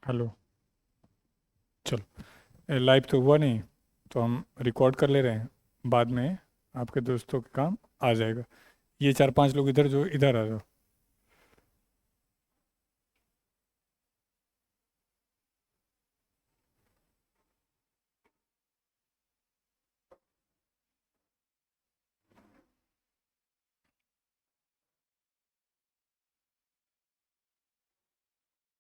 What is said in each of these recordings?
Hello. चलो, live तो हुआ नहीं, तो हम रिकॉर्ड कर ले रहे हैं। बाद में आपके दोस्तों के काम आ जाएगा। ये 4-5 लोग इधर, जो इधर आ जाओ।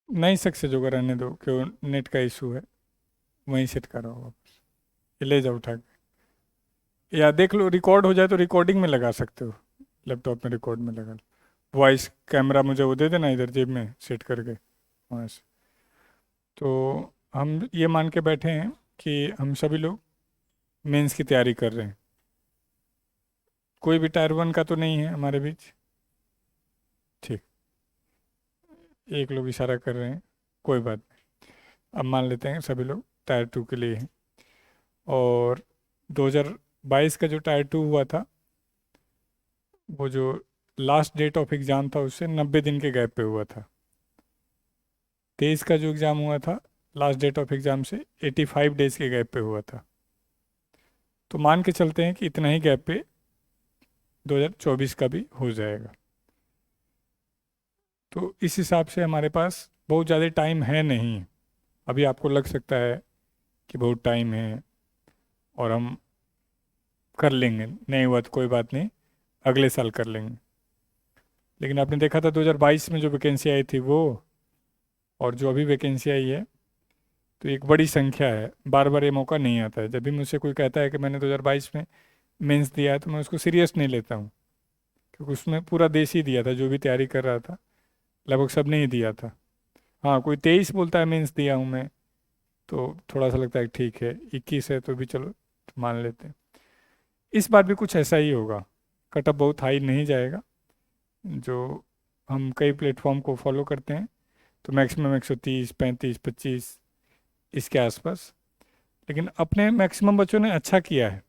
नहीं सक्सेस होगा, रहने दो, क्यों? नेट का इशू है। वहीं सेट करो आप। ये ले जाओ उठा के, या देख लो रिकॉर्ड हो जाए तो रिकॉर्डिंग में लगा सकते हो। लैपटॉप में रिकॉर्ड में लगा लो। वॉइस कैमरा मुझे वो दे देना इधर जेब में सेट करके, वहाँ से। तो हम ये मान के बैठे हैं कि हम सभी लोग मेंस की तैयारी कर रहे हैं। कोई भी टायर 1 का तो नहीं है हमारे बीच। ठीक। एक लोग इशारा कर रहे हैं, कोई बात नहीं। अब मान लेते हैं सभी लोग टायर 2 के लिए हैं। और 2022 का जो टायर 2 हुआ था, वो जो लास्ट डेट ऑफ एग्ज़ाम था उससे 90 दिन के गैप पे हुआ था। 23 का जो एग्ज़ाम हुआ था, लास्ट डेट ऑफ एग्ज़ाम से 85 डेज़ के गैप पे हुआ था। तो मान के चलते हैं कि इतना ही गैप पे 2024 का भी हो जाएगा। तो इस हिसाब से हमारे पास बहुत ज़्यादा टाइम है नहीं। अभी आपको लग सकता है कि बहुत टाइम है और हम कर लेंगे, नहीं हुआ तो कोई बात नहीं, अगले साल कर लेंगे। लेकिन आपने देखा था 2022 में जो वैकेंसी आई थी वो, और जो अभी वैकेंसी आई है, तो एक बड़ी संख्या है। बार बार ये मौका नहीं आता है। जब भी मुझसे कोई कहता है कि मैंने 2022 में मेंस दिया है, तो मैं उसको सीरियस नहीं लेता हूँ, क्योंकि उसमें पूरा देश ही दिया था, जो भी तैयारी कर रहा था लगभग सब ने ही दिया था। हाँ, कोई 23 बोलता है मेंस दिया हूँ मैं, तो थोड़ा सा लगता है कि ठीक है। 21 है तो भी चलो मान लेते हैं। इस बार भी कुछ ऐसा ही होगा। कटअप बहुत हाई नहीं जाएगा। जो हम कई प्लेटफॉर्म को फॉलो करते हैं, तो मैक्सिमम 130, 35, 25 इसके आसपास। लेकिन अपने मैक्सिमम बच्चों ने अच्छा किया है,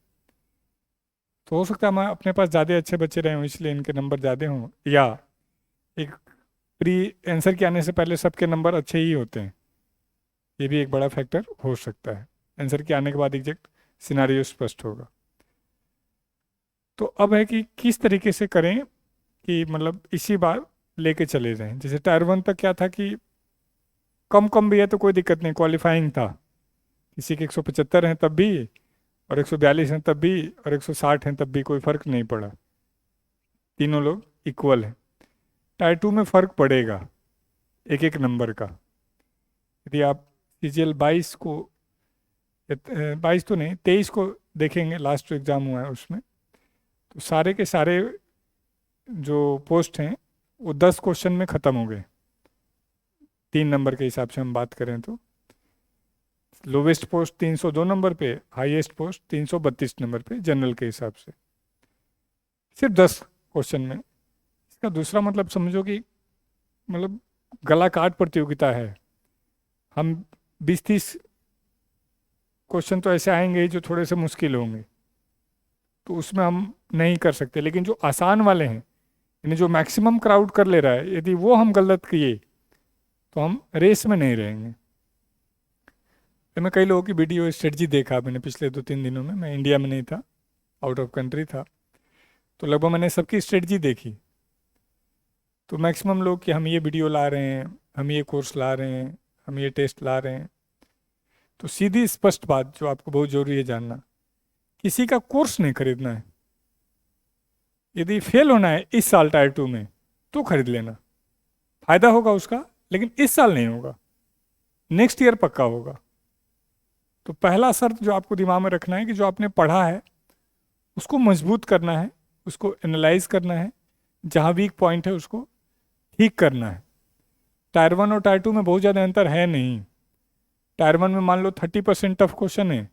तो हो सकता है हमारे अपने पास ज़्यादा अच्छे बच्चे रहे हों, इसलिए इनके नंबर ज़्यादा हों। या एक प्री आंसर के आने से पहले सबके नंबर अच्छे ही होते हैं, ये भी एक बड़ा फैक्टर हो सकता है। आंसर के आने के बाद एग्जैक्ट सिनारियो स्पष्ट होगा। तो अब है कि किस तरीके से करें कि मतलब इसी बार लेके चले जाएं। जैसे टायर 1 तक क्या था कि कम कम भी है तो कोई दिक्कत नहीं, क्वालिफाइंग था। किसी के 175 हैं तब भी, और 142 हैं तब भी, और 160 हैं तब भी कोई फर्क नहीं पड़ा। तीनों लोग इक्वल हैं। टायर 2 में फर्क पड़ेगा एक एक नंबर का। यदि आप सीजीएल 22 को, 22 तो नहीं 23 को देखेंगे, लास्ट एग्जाम हुआ है उसमें, तो सारे के सारे जो पोस्ट हैं वो 10 क्वेश्चन में ख़त्म हो गए। 3 नंबर के हिसाब से हम बात करें तो लोवेस्ट पोस्ट 302 नंबर पे, हाईएस्ट पोस्ट 332 नंबर पे जनरल के हिसाब से, सिर्फ 10 क्वेश्चन में। इसका दूसरा मतलब समझो कि मतलब गला काट प्रतियोगिता है। हम 20-30 क्वेश्चन तो ऐसे आएंगे ही जो थोड़े से मुश्किल होंगे, तो उसमें हम नहीं कर सकते। लेकिन जो आसान वाले हैं, यानी जो मैक्सिमम क्राउड कर ले रहा है, यदि वो हम गलत किए तो हम रेस में नहीं रहेंगे। तो मैं कई लोगों की वीडियो स्ट्रेटजी देखा मैंने पिछले 2-3 दिनों में। मैं इंडिया में नहीं था, आउट ऑफ कंट्री था, तो लगभग मैंने सबकी स्ट्रेटजी देखी। तो मैक्सिमम लोग कि हम ये वीडियो ला रहे हैं, हम ये कोर्स ला रहे हैं, हम ये टेस्ट ला रहे हैं। तो सीधी स्पष्ट बात जो आपको बहुत जरूरी है जानना, किसी का कोर्स नहीं खरीदना है। यदि फेल होना है इस साल टायर 2 में, तो खरीद लेना, फायदा होगा उसका। लेकिन इस साल नहीं होगा, नेक्स्ट ईयर पक्का होगा। तो पहला शर्त जो आपको दिमाग में रखना है कि जो आपने पढ़ा है उसको मजबूत करना है, उसको एनालाइज करना है, जहाँ वीक पॉइंट है उसको ठीक करना है। टायर 1 और टायर 2 में बहुत ज़्यादा अंतर है नहीं। टायर 1 में मान लो 30% टफ क्वेश्चन है,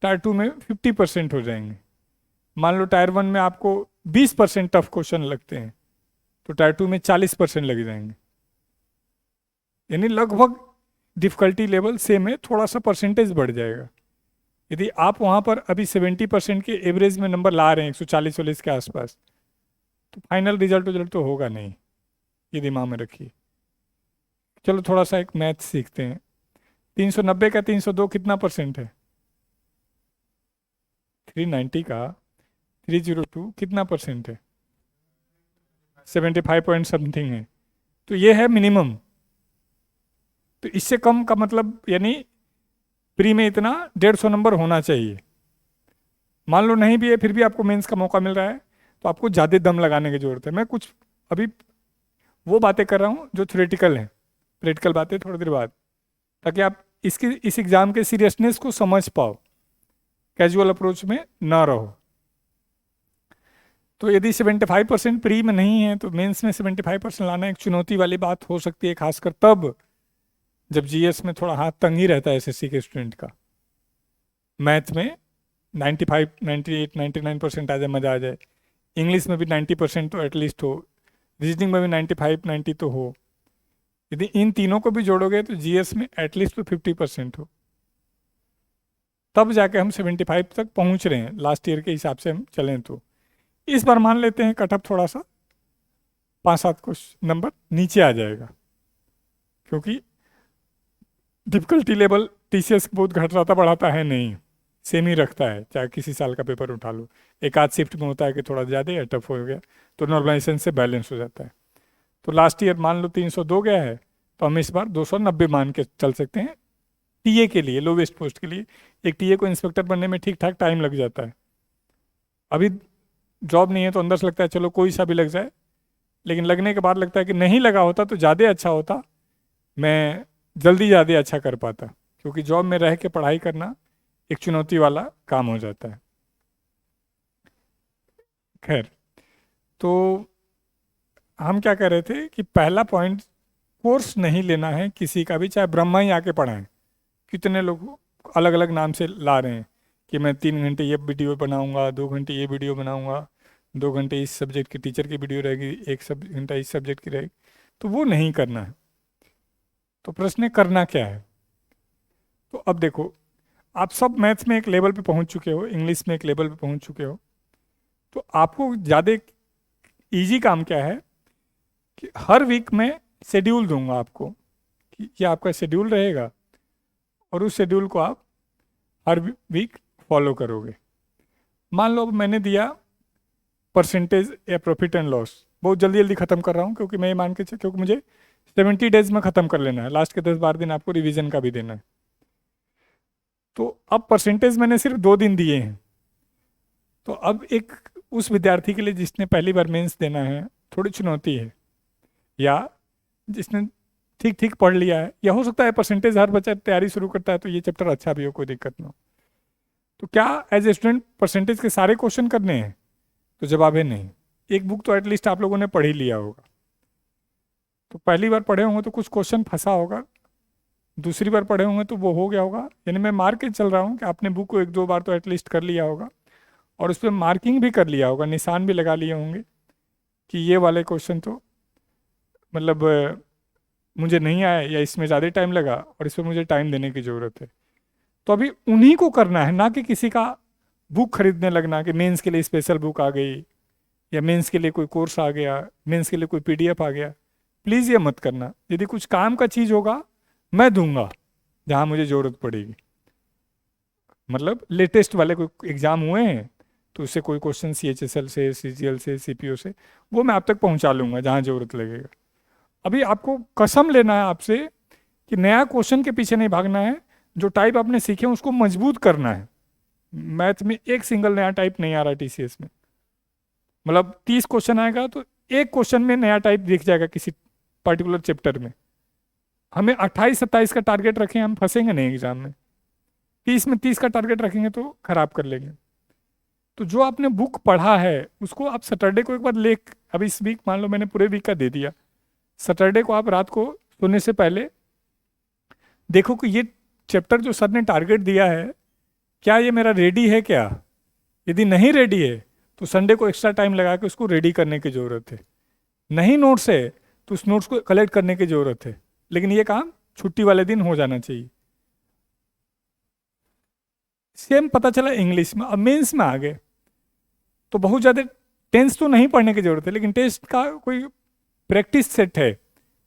टायर 2 में 50% हो जाएंगे। मान लो टायर 1 में आपको 20% टफ क्वेश्चन लगते हैं, तो टायर 2 में 40% लग जाएंगे। यानी लगभग डिफिकल्टी लेवल सेम है, थोड़ा सा परसेंटेज बढ़ जाएगा। यदि आप वहाँ पर अभी 70% के एवरेज में नंबर ला रहे हैं, 140-140 के आसपास, तो फाइनल रिजल्ट तो होगा नहीं। ये दिमाग में रखिए। चलो थोड़ा सा एक मैथ सीखते हैं। 390 का 302 कितना परसेंट है? 390 का 302 कितना परसेंट है? 75 पॉइंट समथिंग है। तो ये है मिनिमम। तो इससे कम का मतलब यानी प्री में इतना 150 नंबर होना चाहिए। मान लो नहीं भी है फिर भी आपको मेंस का मौका मिल रहा है, तो आपको ज़्यादा दम लगाने की जरूरत है। मैं कुछ अभी वो बातें कर रहा हूँ जो थ्योरेटिकल हैं, प्रैक्टिकल बातें थोड़ी देर बाद, ताकि आप इस एग्ज़ाम के सीरियसनेस को समझ पाओ, कैजुअल अप्रोच में ना रहो। तो यदि 75% प्री में नहीं है तो मेंस में 75% लाना एक चुनौती वाली बात हो सकती है, खासकर तब जब जीएस में थोड़ा हाथ तंग ही रहता है एसएससी के स्टूडेंट का। मैथ में 95, 98, 99% आ जाए, मजा आ जाए। इंग्लिश में भी 90% तो एटलीस्ट हो, रीजनिंग में भी 95, 90 तो हो। यदि इन तीनों को भी जोड़ोगे तो जीएस में एटलीस्ट तो 50% हो, तब जाके हम 75 तक पहुंच रहे हैं लास्ट ईयर के हिसाब से हम चलें तो। इस बार मान लेते हैं कट ऑफ थोड़ा सा 5-7 कुछ नंबर नीचे आ जाएगा, क्योंकि डिफिकल्टी लेवल टीसीएस बहुत घटाता बढ़ाता है नहीं, सेम ही रखता है, चाहे किसी साल का पेपर उठा लो। एक आध शिफ्ट में होता है कि थोड़ा ज़्यादा या टफ हो गया, तो नॉर्मलाइजेशन से बैलेंस हो जाता है। तो लास्ट ईयर मान लो 302 गया है, तो हम इस बार 290 मान के चल सकते हैं टीए के लिए, लोवेस्ट पोस्ट के लिए। एक टीए को इंस्पेक्टर बनने में ठीक ठाक टाइम लग जाता है। अभी जॉब नहीं है तो अंदर से लगता है चलो कोई सा भी लग जाए, लेकिन लगने के बाद लगता है कि नहीं लगा होता तो ज़्यादा अच्छा होता, मैं जल्दी ज़्यादा अच्छा कर पाता, क्योंकि जॉब में रह के पढ़ाई करना एक चुनौती वाला काम हो जाता है। खैर, तो हम क्या कह रहे थे कि पहला पॉइंट, कोर्स नहीं लेना है किसी का भी, चाहे ब्रह्मा ही आके पढ़ाएं। कितने लोग अलग अलग नाम से ला रहे हैं कि मैं 3 घंटे ये वीडियो बनाऊंगा, 2 घंटे ये वीडियो बनाऊंगा, 2 घंटे इस सब्जेक्ट की टीचर की वीडियो रहेगी, 1 घंटा इस सब्जेक्ट की रहेगी। तो वो नहीं करना है। तो प्रश्न है करना क्या है? तो अब देखो, आप सब मैथ्स में एक लेवल पे पहुंच चुके हो, इंग्लिश में एक लेवल पे पहुंच चुके हो, तो आपको ज़्यादा इजी काम क्या है कि हर वीक में शेड्यूल दूंगा आपको, कि ये आपका शेड्यूल रहेगा और उस शेड्यूल को आप हर वीक फॉलो करोगे। मान लो अब मैंने दिया परसेंटेज या प्रॉफिट एंड लॉस, बहुत जल्दी जल्दी ख़त्म कर रहा हूँ क्योंकि मैं ये मान के क्योंकि मुझे 70 डेज में ख़त्म कर लेना है, लास्ट के 10-12 दिन आपको रिवीजन का भी देना है। तो अब परसेंटेज मैंने सिर्फ 2 दिन दिए हैं। तो अब एक उस विद्यार्थी के लिए जिसने पहली बार मेंस देना है, थोड़ी चुनौती है, या जिसने ठीक ठीक पढ़ लिया है, या हो सकता है परसेंटेज हर बच्चा तैयारी शुरू करता है तो ये चैप्टर अच्छा भी हो, कोई दिक्कत ना हो। तो क्या एज ए स्टूडेंट परसेंटेज के सारे क्वेश्चन करने हैं? तो जवाब है नहीं। एक बुक तो एटलीस्ट आप लोगों ने पढ़ ही लिया होगा। तो पहली बार पढ़े होंगे तो कुछ क्वेश्चन फंसा होगा, दूसरी बार पढ़े होंगे तो वो हो गया होगा। यानी मैं मार के चल रहा हूँ कि आपने बुक को 1-2 बार तो एटलीस्ट कर लिया होगा, और उस पर मार्किंग भी कर लिया होगा, निशान भी लगा लिए होंगे कि ये वाले क्वेश्चन तो मतलब मुझे नहीं आया, या इसमें ज़्यादा टाइम लगा और इस पर मुझे टाइम देने की ज़रूरत है। तो अभी उन्हीं को करना है, ना कि किसी का बुक खरीदने लगना कि मेंस के लिए स्पेशल बुक आ गई, या मेंस के लिए कोई कोर्स आ गया, मेंस के लिए कोई पीडीएफ आ गया। प्लीज़ ये मत करना। यदि कुछ काम का चीज़ होगा मैं दूंगा जहाँ मुझे ज़रूरत पड़ेगी। मतलब लेटेस्ट वाले कोई एग्ज़ाम हुए हैं तो उससे कोई क्वेश्चन सीएचएसएल से, सीजीएल से, सीपीओ से, वो मैं आप तक पहुँचा लूँगा जहाँ ज़रूरत लगेगा। अभी आपको कसम लेना है आपसे कि नया क्वेश्चन के पीछे नहीं भागना है, जो टाइप आपने सीखे उसको मजबूत करना है। मैथ में एक सिंगल नया टाइप नहीं आ रहा टीसीएस में। मतलब 30 क्वेश्चन आएगा तो एक क्वेश्चन में नया टाइप दिख जाएगा किसी पर्टिकुलर चैप्टर में। हमें 28-27 का टारगेट रखें, हम फंसेंगे नहीं एग्जाम में। 30 में 30 का टारगेट रखेंगे तो खराब कर लेंगे। तो जो आपने बुक पढ़ा है उसको आप सैटरडे को एक बार अब इस वीक मान लो मैंने पूरे वीक का दे दिया, सैटरडे को आप रात को सोने से पहले देखो कि ये चैप्टर जो सर ने टारगेट दिया है क्या ये मेरा रेडी है क्या। यदि नहीं रेडी है तो संडे को एक्स्ट्रा टाइम लगा के उसको रेडी करने की ज़रूरत है। नहीं नोट्स है तो उस नोट्स को कलेक्ट करने की ज़रूरत है, लेकिन ये काम छुट्टी वाले दिन हो जाना चाहिए। सेम पता चला इंग्लिश में। अब मेंस में आ गए तो बहुत ज़्यादा टेंस तो नहीं पढ़ने की ज़रूरत है, लेकिन टेस्ट का कोई प्रैक्टिस सेट है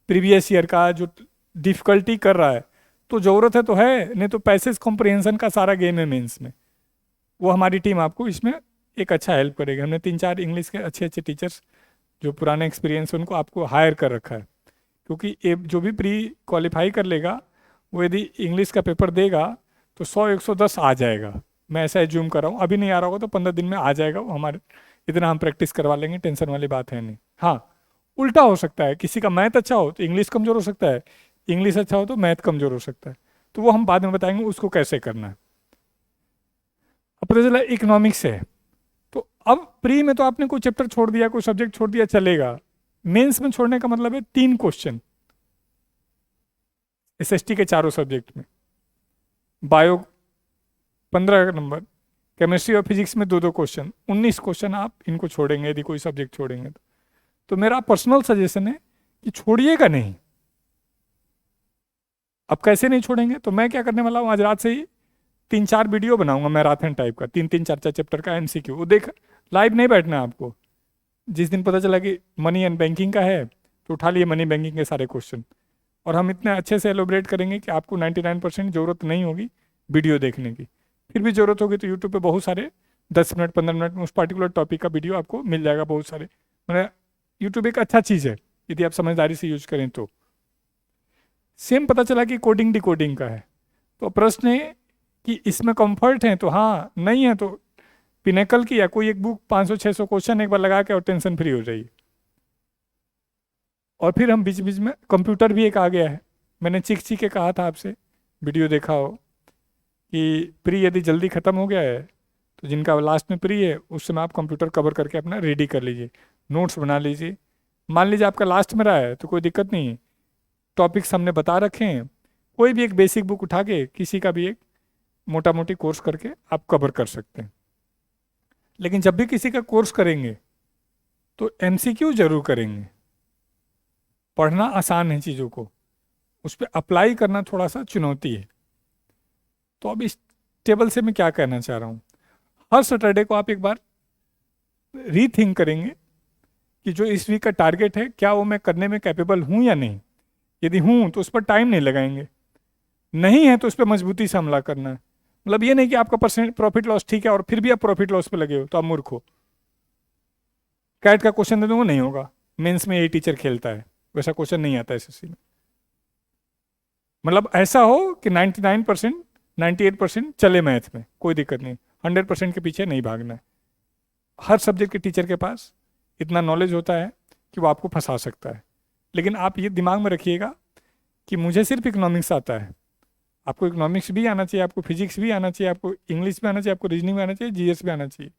प्रीवियस ईयर का जो डिफिकल्टी कर रहा है तो ज़रूरत है तो है, नहीं तो पैसेज कॉम्प्रिहेंशन का सारा गेम है मेंस में। वो हमारी टीम आपको इसमें एक अच्छा हेल्प करेगी। हमने 3-4 इंग्लिश के अच्छे अच्छे टीचर्स जो पुराने एक्सपीरियंस है उनको आपको हायर कर रखा है, क्योंकि ये जो भी प्री क्वालिफाई कर लेगा वो यदि इंग्लिश का पेपर देगा तो 100-110 आ जाएगा। मैं ऐसा एज्यूम कर रहा हूँ, अभी नहीं आ रहा होगा तो 15 दिन में आ जाएगा वो हमारे, इतना हम प्रैक्टिस करवा लेंगे, टेंशन वाली बात है नहीं। हाँ, उल्टा हो सकता है, किसी का मैथ अच्छा हो तो इंग्लिश कमज़ोर हो सकता है, इंग्लिश अच्छा हो तो मैथ कमज़ोर हो सकता है, तो वो हम बाद में बताएंगे उसको कैसे करना है। अब पता चला इकोनॉमिक्स है, तो अब प्री में तो आपने कोई चैप्टर छोड़ दिया, कोई सब्जेक्ट छोड़ दिया, चलेगा। मेंस में छोड़ने का मतलब है 3 क्वेश्चन एसएसटी के चारों सब्जेक्ट में, बायो 15 नंबर, केमिस्ट्री और फिजिक्स में 2-2 क्वेश्चन, 19 क्वेश्चन आप इनको छोड़ेंगे यदि कोई सब्जेक्ट छोड़ेंगे तो मेरा पर्सनल सजेशन है कि छोड़िएगा नहीं। अब कैसे नहीं छोड़ेंगे, तो मैं क्या करने वाला हूँ, आज रात से ही 3-4 वीडियो बनाऊंगा मैराथन टाइप का, 3-3 4-4 चैप्टर का एमसीक्यू, वो देख, लाइव नहीं बैठना है आपको। जिस दिन पता चला कि मनी एंड बैंकिंग का है तो उठा लिए मनी बैंकिंग के सारे क्वेश्चन, और हम इतने अच्छे से एलोबरेट करेंगे कि आपको 99% ज़रूरत नहीं होगी वीडियो देखने की। फिर भी ज़रूरत होगी तो यूट्यूब पे बहुत सारे 10 मिनट 15 मिनट में उस पर्टिकुलर टॉपिक का वीडियो आपको मिल जाएगा, बहुत सारे। मतलब यूट्यूब एक अच्छा चीज़ है यदि आप समझदारी से यूज करें तो। सेम पता चला कि कोडिंग डिकोडिंग का है, तो प्रश्न है कि इसमें कंफर्ट है तो हाँ, नहीं है तो पिनेकल की या कोई एक बुक 500-600 क्वेश्चन एक बार लगा के और टेंशन फ्री हो जाइए। और फिर हम बीच बीच में, कंप्यूटर भी एक आ गया है, मैंने चीख चीख के कहा था आपसे, वीडियो देखा हो कि प्री यदि जल्दी ख़त्म हो गया है तो जिनका लास्ट में प्री है उस समय आप कंप्यूटर कवर करके अपना रेडी कर लीजिए, नोट्स बना लीजिए। मान लीजिए आपका लास्ट में रहा है तो कोई दिक्कत नहीं है, टॉपिक्स हमने बता रखे हैं, कोई भी एक बेसिक बुक उठा के किसी का भी एक मोटा मोटी कोर्स करके आप कवर कर सकते हैं। लेकिन जब भी किसी का कोर्स करेंगे तो एमसीक्यू जरूर करेंगे। पढ़ना आसान है चीज़ों को, उस पर अप्लाई करना थोड़ा सा चुनौती है। तो अब इस टेबल से मैं क्या कहना चाह रहा हूँ, हर सैटरडे को आप एक बार रीथिंक करेंगे कि जो इस वीक का टारगेट है क्या वो मैं करने में कैपेबल हूँ या नहीं। यदि हूँ तो उस पर टाइम नहीं लगाएंगे, नहीं है तो उस पर मजबूती से हमला करना है। मतलब ये नहीं कि आपका परसेंट प्रॉफिट लॉस ठीक है और फिर भी आप प्रॉफिट लॉस पे लगे हो तो आप मूर्ख हो। कैट का क्वेश्चन दे दूंगा, नहीं होगा, मेंस में यही टीचर खेलता है, वैसा क्वेश्चन नहीं आता एसएससी में। मतलब ऐसा हो कि 99% 98% चले मैथ में, कोई दिक्कत नहीं, 100% के पीछे नहीं भागना है। हर सब्जेक्ट के टीचर के पास इतना नॉलेज होता है कि वो आपको फंसा सकता है। लेकिन आप ये दिमाग में रखिएगा कि मुझे सिर्फ इकोनॉमिक्स आता है, आपको इकोनॉमिक्स भी आना चाहिए, आपको फिजिक्स भी आना चाहिए, आपको इंग्लिश भी आना चाहिए, आपको रीजनिंग भी आना चाहिए, जीएस भी आना चाहिए।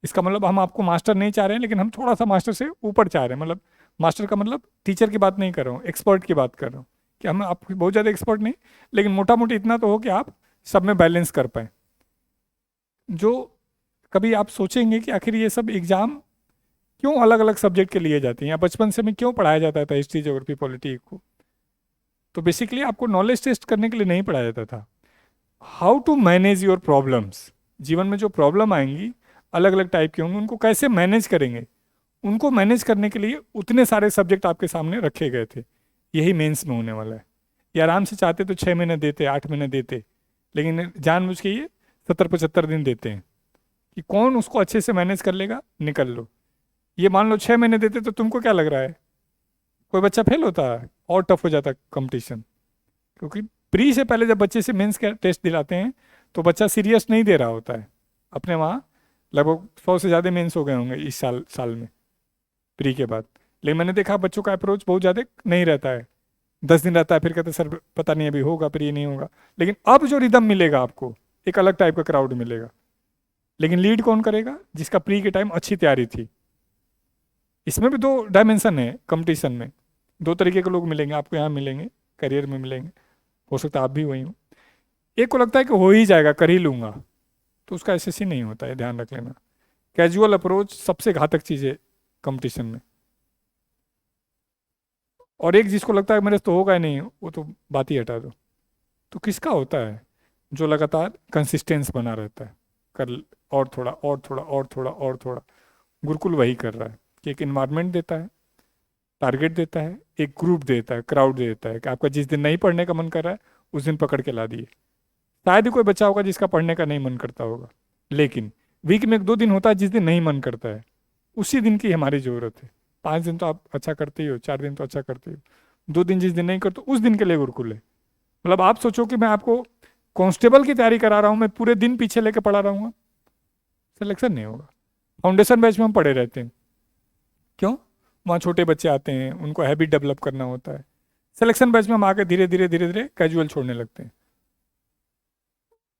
इसका मतलब हम आपको मास्टर नहीं चाह रहे हैं, लेकिन हम थोड़ा सा मास्टर से ऊपर चाह रहे हैं। मतलब मास्टर का मतलब टीचर की बात नहीं कर रहा हूँ, एक्सपर्ट की बात कर रहा हूँ कि हम आप बहुत ज़्यादा एक्सपर्ट नहीं, लेकिन मोटा मोटी इतना तो हो कि आप सब में बैलेंस कर पाए। जो कभी आप सोचेंगे कि आखिर ये सब एग्ज़ाम क्यों अलग अलग सब्जेक्ट के लिए जाती हैं, या बचपन से में क्यों पढ़ाया जाता था हिस्ट्री ज्योग्राफी पॉलिटी को, तो बेसिकली आपको नॉलेज टेस्ट करने के लिए नहीं पढ़ाया जाता था, how to manage your problems. जीवन में जो प्रॉब्लम आएंगी अलग अलग टाइप के होंगे, उनको कैसे मैनेज करेंगे, उनको मैनेज करने के लिए उतने सारे सब्जेक्ट आपके सामने रखे गए थे। यही मेंस में होने वाला है। ये आराम से चाहते तो 6 महीने देते, 8 महीने देते, लेकिन जानबूझ के ये 70-75 दिन देते हैं कि कौन उसको अच्छे से मैनेज कर लेगा, निकल लो। ये मान लो 6 महीने देते तो तुमको क्या लग रहा है, कोई बच्चा फेल होता है और टफ हो जाता कंपटीशन। क्योंकि प्री से पहले जब बच्चे से मेंस का टेस्ट दिलाते हैं तो बच्चा सीरियस नहीं दे रहा होता है। अपने वहाँ लगभग 100 से ज़्यादा मेंस हो गए होंगे इस साल में प्री के बाद, लेकिन मैंने देखा बच्चों का अप्रोच बहुत ज़्यादा नहीं रहता है। 10 दिन रहता है, फिर कहते सर पता नहीं अभी होगा, प्री नहीं होगा। लेकिन अब जो रिदम मिलेगा आपको, एक अलग टाइप का क्राउड मिलेगा। लेकिन लीड कौन करेगा, जिसका प्री के टाइम अच्छी तैयारी थी। इसमें भी 2 डायमेंशन है कंपटीशन में, 2 तरीके के लोग मिलेंगे आपको, यहाँ मिलेंगे करियर में मिलेंगे, हो सकता है आप भी वही हो। एक को लगता है कि हो ही जाएगा, कर ही लूंगा, तो उसका एसएससी नहीं होता है, ध्यान रख लेना। कैजुअल अप्रोच सबसे घातक चीज़ है कंपटीशन में। और एक जिसको लगता है मेरे से तो होगा ही नहीं, वो तो बात ही हटा दो। तो किसका होता है, जो लगातार कंसिस्टेंस बना रहता है, कर और थोड़ा और थोड़ा और थोड़ा और थोड़ा। गुरुकुल वही कर रहा है कि एक इन्वायरमेंट देता है, टारगेट देता है, एक ग्रुप देता है, क्राउड देता है कि आपका जिस दिन नहीं पढ़ने का मन कर रहा है उस दिन पकड़ के ला दिए। शायद ही कोई बच्चा होगा जिसका पढ़ने का नहीं मन करता होगा, लेकिन वीक में 1-2 दिन होता है जिस दिन नहीं मन करता है, उसी दिन की हमारी ज़रूरत है। 5 दिन तो आप अच्छा करते ही हो, 4 दिन तो अच्छा करते ही हो, 2 दिन जिस दिन नहीं करते उस दिन के लिए गुरुकुल है। मतलब आप सोचो कि मैं आपको कांस्टेबल की तैयारी करा रहा हूँ, मैं पूरे दिन पीछे लेके पढ़ा रहूँगा, सिलेक्शन नहीं होगा। फाउंडेशन बैच में हम पढ़े रहते हैं, क्यों? वहाँ छोटे बच्चे आते हैं, उनको हैबिट डेवलप करना होता है। सिलेक्शन बैच में हम आके धीरे धीरे धीरे धीरे कैजुअल छोड़ने लगते हैं।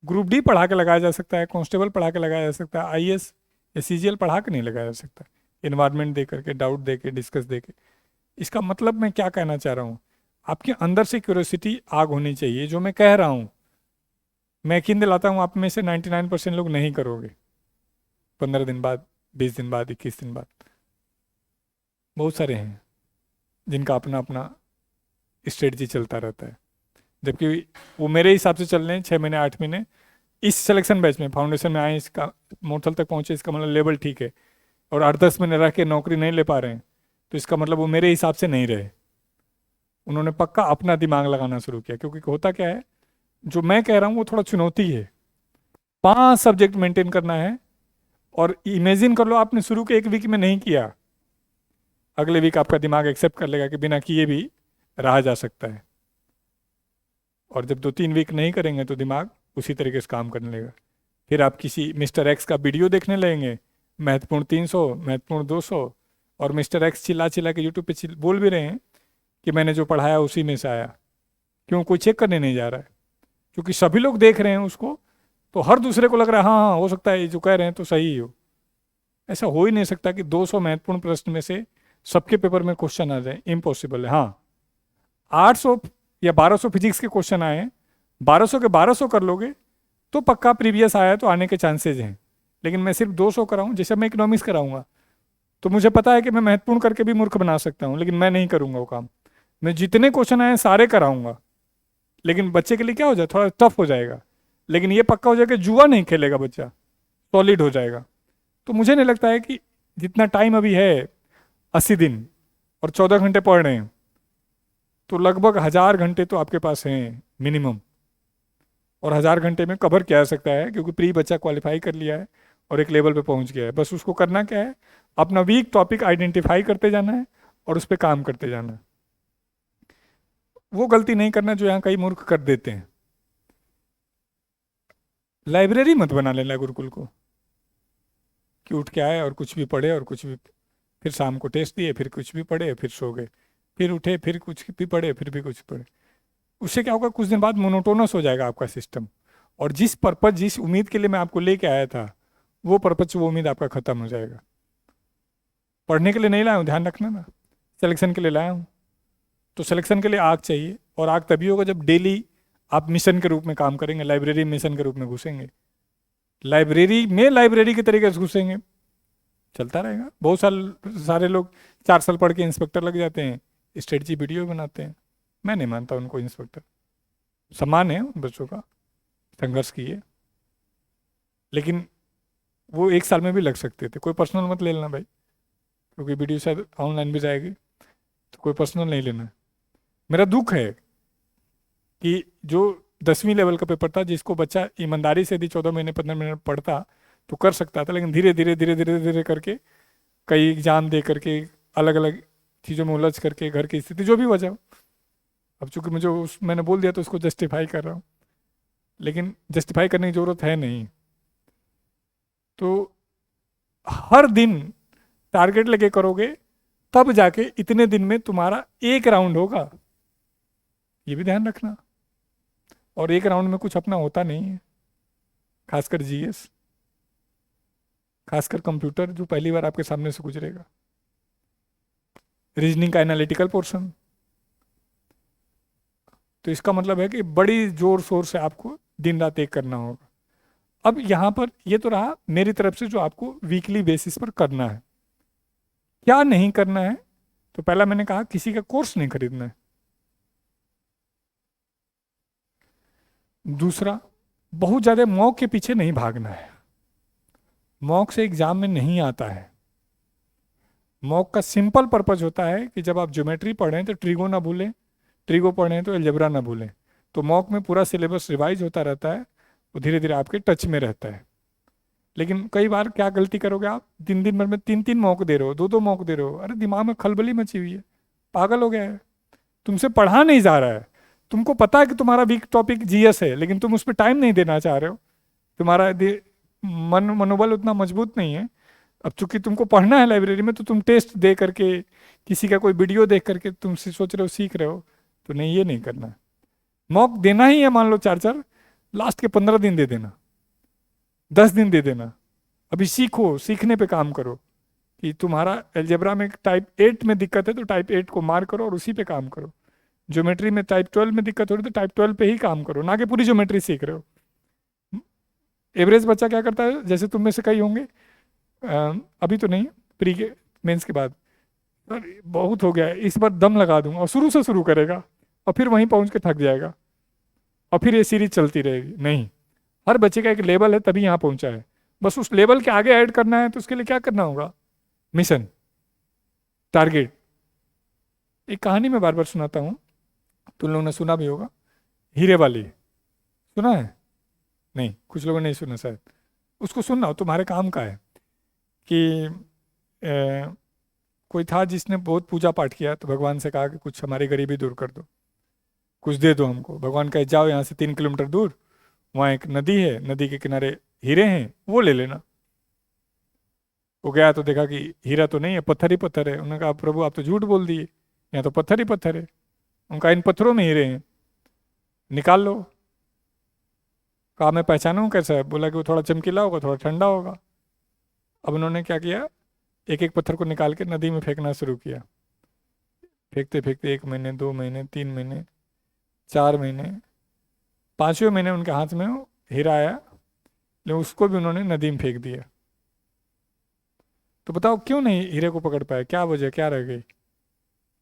ग्रुप डी पढ़ा के लगाया जा सकता है, कांस्टेबल पढ़ा के लगाया जा सकता है, आईएएस या सीजीएल पढ़ा के नहीं लगाया जा सकता। इन्वायरमेंट दे करके, डाउट दे के, डिस्कस दे के। इसका मतलब मैं क्या कहना चाह रहा हूँ, आपके अंदर से क्यूरियोसिटी आग होनी चाहिए। जो मैं कह रहा हूँ, मैं यकीन दिलाता हूँ आप में से 99% लोग नहीं करोगे। 15 दिन बाद, 20 दिन बाद, 21 दिन बाद। बहुत सारे हैं जिनका अपना अपना स्ट्रेटजी चलता रहता है, जबकि वो मेरे हिसाब से चल रहे हैं 6 महीने, 8 महीने। इस सिलेक्शन बैच में फाउंडेशन में आए, इसका मोरथल तक पहुंचे, इसका मतलब लेवल ठीक है, और 8-10 महीने रह के नौकरी नहीं ले पा रहे हैं, तो इसका मतलब वो मेरे हिसाब से नहीं रहे। उन्होंने पक्का अपना दिमाग लगाना शुरू किया। क्योंकि होता क्या है, जो मैं कह रहा हूँ वो थोड़ा चुनौती है। 5 सब्जेक्ट मेंटेन करना है, और इमेजिन कर लो आपने शुरू के 1 वीक में नहीं किया, अगले वीक आपका दिमाग एक्सेप्ट कर लेगा कि बिना किए भी रहा जा सकता है। और जब 2-3 वीक नहीं करेंगे तो दिमाग उसी तरीके से काम करने लगेगा। फिर आप किसी मिस्टर एक्स का वीडियो देखने लगेंगे, महत्वपूर्ण 300, महत्वपूर्ण 200, और मिस्टर एक्स चिल्ला चिल्ला के यूट्यूब पे बोल भी रहे हैं कि मैंने जो पढ़ाया उसी में से आया। क्यों? कोई चेक करने नहीं जा रहा है, क्योंकि सभी लोग देख रहे हैं उसको, तो हर दूसरे को लग रहा है हाँ हाँ हो सकता है ये जो कह रहे हैं तो सही ही हो। ऐसा हो ही नहीं सकता कि 200 महत्वपूर्ण प्रश्न में से सबके पेपर में क्वेश्चन आ जाए, इम्पॉसिबल है। हाँ, 800 या 1200 फिजिक्स के क्वेश्चन आए, 1200 के 1200 कर लोगे तो पक्का प्रीवियस आया तो आने के चांसेज हैं। लेकिन मैं सिर्फ 200 कराऊं, जैसे मैं इकोनॉमिक्स कराऊंगा, तो मुझे पता है कि मैं महत्वपूर्ण करके भी मूर्ख बना सकता हूं, लेकिन मैं नहीं करूंगा वो काम। मैं जितने क्वेश्चन आए सारे कराऊंगा, लेकिन बच्चे के लिए क्या हो जाए, थोड़ा टफ हो जाएगा। लेकिन ये पक्का हो जाएगा कि जुआ नहीं खेलेगा बच्चा, सॉलिड हो जाएगा। तो मुझे नहीं लगता है कि जितना टाइम अभी है, 80 दिन और 14 घंटे पढ़ रहे हैं, तो लगभग 1000 घंटे तो आपके पास हैं मिनिमम। और 1000 घंटे में कवर किया जा सकता है, क्योंकि प्री बच्चा क्वालिफाई कर लिया है और एक लेवल पे पहुंच गया है। बस उसको करना क्या है, अपना वीक टॉपिक आइडेंटिफाई करते जाना है और उस पर काम करते जाना है। वो गलती नहीं करना जो यहाँ कई मूर्ख कर देते हैं। लाइब्रेरी मत बना लेना गुरुकुल को कि उठ के आए और कुछ भी पढ़े और कुछ भी, फिर शाम को टेस्ट दिए, फिर कुछ भी पढ़े, फिर सो गए, फिर उठे, फिर कुछ भी पढ़े, फिर भी कुछ पढ़े। उससे क्या होगा, कुछ दिन बाद मोनोटोनस हो जाएगा आपका सिस्टम, और जिस पर्पज, जिस उम्मीद के लिए मैं आपको लेके आया था, वो पर्पज, वो उम्मीद आपका खत्म हो जाएगा। पढ़ने के लिए नहीं लाया हूँ, ध्यान रखना ना, सिलेक्शन के लिए लाया हूँ। तो सिलेक्शन के लिए आग चाहिए, और आग तभी होगा जब डेली आप मिशन के रूप में काम करेंगे, लाइब्रेरी मिशन के रूप में घुसेंगे, लाइब्रेरी में लाइब्रेरी के तरीके से घुसेंगे, चलता रहेगा। बहुत सारे लोग 4 साल पढ़ के इंस्पेक्टर लग जाते हैं, स्ट्रेटजी वीडियो बनाते हैं। मैं नहीं मानता उनको इंस्पेक्टर, सम्मान है उन बच्चों का, संघर्ष किए, लेकिन वो 1 साल में भी लग सकते थे। कोई पर्सनल मत ले लेना भाई, क्योंकि वीडियो शायद ऑनलाइन भी जाएगी, तो कोई पर्सनल नहीं लेना। मेरा दुख है कि जो 10वीं लेवल का पेपर था, जिसको बच्चा ईमानदारी से यदि 14 महीने 15 महीने पढ़ता तो कर सकता था, लेकिन धीरे धीरे धीरे धीरे धीरे करके, कई एग्जाम दे करके, अलग अलग चीज़ों में उलझ करके, घर की स्थिति जो भी वजह हो, अब चूंकि मुझे मैंने बोल दिया तो उसको जस्टिफाई कर रहा हूँ, लेकिन जस्टिफाई करने की ज़रूरत है नहीं। तो हर दिन टारगेट लेके करोगे, तब जाके इतने दिन में तुम्हारा एक राउंड होगा, ये भी ध्यान रखना। और एक राउंड में कुछ अपना होता नहीं है, खासकर जीएस, खासकर कंप्यूटर जो पहली बार आपके सामने से गुजरेगा, रीजनिंग का एनालिटिकल पोर्शन। तो इसका मतलब है कि बड़ी जोर शोर से आपको दिन रात एक करना होगा। अब यहां पर ये तो रहा मेरी तरफ से जो आपको वीकली बेसिस पर करना है। क्या नहीं करना है, तो पहला मैंने कहा किसी का कोर्स नहीं खरीदना है। दूसरा, बहुत ज्यादा मॉक के पीछे नहीं भागना है, मॉक से एग्जाम में नहीं आता है। मॉक का सिंपल पर्पज होता है कि जब आप ज्योमेट्री पढ़ें तो ट्रिगो ना भूलें, ट्रिगो पढ़ें तो अलजेब्रा ना भूलें। तो मॉक में पूरा सिलेबस रिवाइज होता रहता है, वो धीरे धीरे आपके टच में रहता है। लेकिन कई बार क्या गलती करोगे आप, दिन दिन भर में तीन तीन मॉक दे रहे हो, दो दो मॉक दे रहे हो, अरे दिमाग में खलबली मची हुई है, पागल हो गया है। तुमसे पढ़ा नहीं जा रहा है, तुमको पता है कि तुम्हारा वीक टॉपिक जीएस है, लेकिन तुम उस पर टाइम नहीं देना चाह रहे हो। तुम्हारा मनोबल उतना मजबूत नहीं है। अब चूंकि तुमको पढ़ना है लाइब्रेरी में, तो तुम टेस्ट दे करके, किसी का कोई वीडियो देख करके तुम सोच रहे हो सीख रहे हो, तो नहीं, ये नहीं करना। मॉक देना ही है, मान लो चार चार, लास्ट के 15 दिन दे देना, 10 दिन दे देना। अभी सीखो, सीखने पे काम करो कि तुम्हारा अलजेब्रा में टाइप 8 में दिक्कत है तो टाइप 8 को मार करो और उसी पे काम करो। ज्योमेट्री में टाइप 12 में दिक्कत हो रही है तो टाइप 12 पे ही काम करो, ना कि पूरी ज्योमेट्री सीख रहे हो। एवरेज बच्चा क्या करता है, जैसे तुम में से कई होंगे, अभी तो नहीं, प्री के मेंस के बाद, सर बहुत हो गया है, इस बार दम लगा दूंगा, और शुरू से शुरू करेगा और फिर वहीं पहुंच के थक जाएगा, और फिर ये सीरीज चलती रहेगी। नहीं, हर बच्चे का एक लेवल है, तभी यहाँ पहुंचा है। बस उस लेवल के आगे ऐड करना है, तो उसके लिए क्या करना होगा, मिशन, टारगेट। एक कहानी मैं बार बार सुनाता हूँ, तुम लोगों ने सुना भी होगा, हीरे वाली, सुना है? नहीं, कुछ लोगों ने नहीं सुना शायद। उसको सुनना हो, तुम्हारे काम का है। कि कोई था जिसने बहुत पूजा पाठ किया, तो भगवान से कहा कि कुछ हमारी गरीबी दूर कर दो, कुछ दे दो हमको। भगवान कहे जाओ यहाँ से 3 किलोमीटर दूर, वहाँ एक नदी है, नदी के किनारे हीरे हैं, वो ले लेना। वो गया तो देखा कि हीरा तो नहीं है, पत्थर ही पत्थर है। उन्होंने कहा प्रभु आप तो झूठ बोल दिए, यहाँ तो पत्थर ही पत्थर है। उनका इन पत्थरों में हीरे हैं, निकाल लो। कहा मैं पहचानूं कैसा है? बोला कि वो थोड़ा चमकीला होगा, थोड़ा ठंडा होगा। अब उन्होंने क्या किया, एक एक पत्थर को निकाल के नदी में फेंकना शुरू किया। फेंकते फेंकते 1 महीने, 2 महीने, 3 महीने, 4 महीने, 5वें महीने उनके हाथ में वो हीरा आया, लेकिन उसको भी उन्होंने नदी में फेंक दिया। तो बताओ क्यों नहीं हीरे को पकड़ पाए, क्या वजह, क्या रह गई?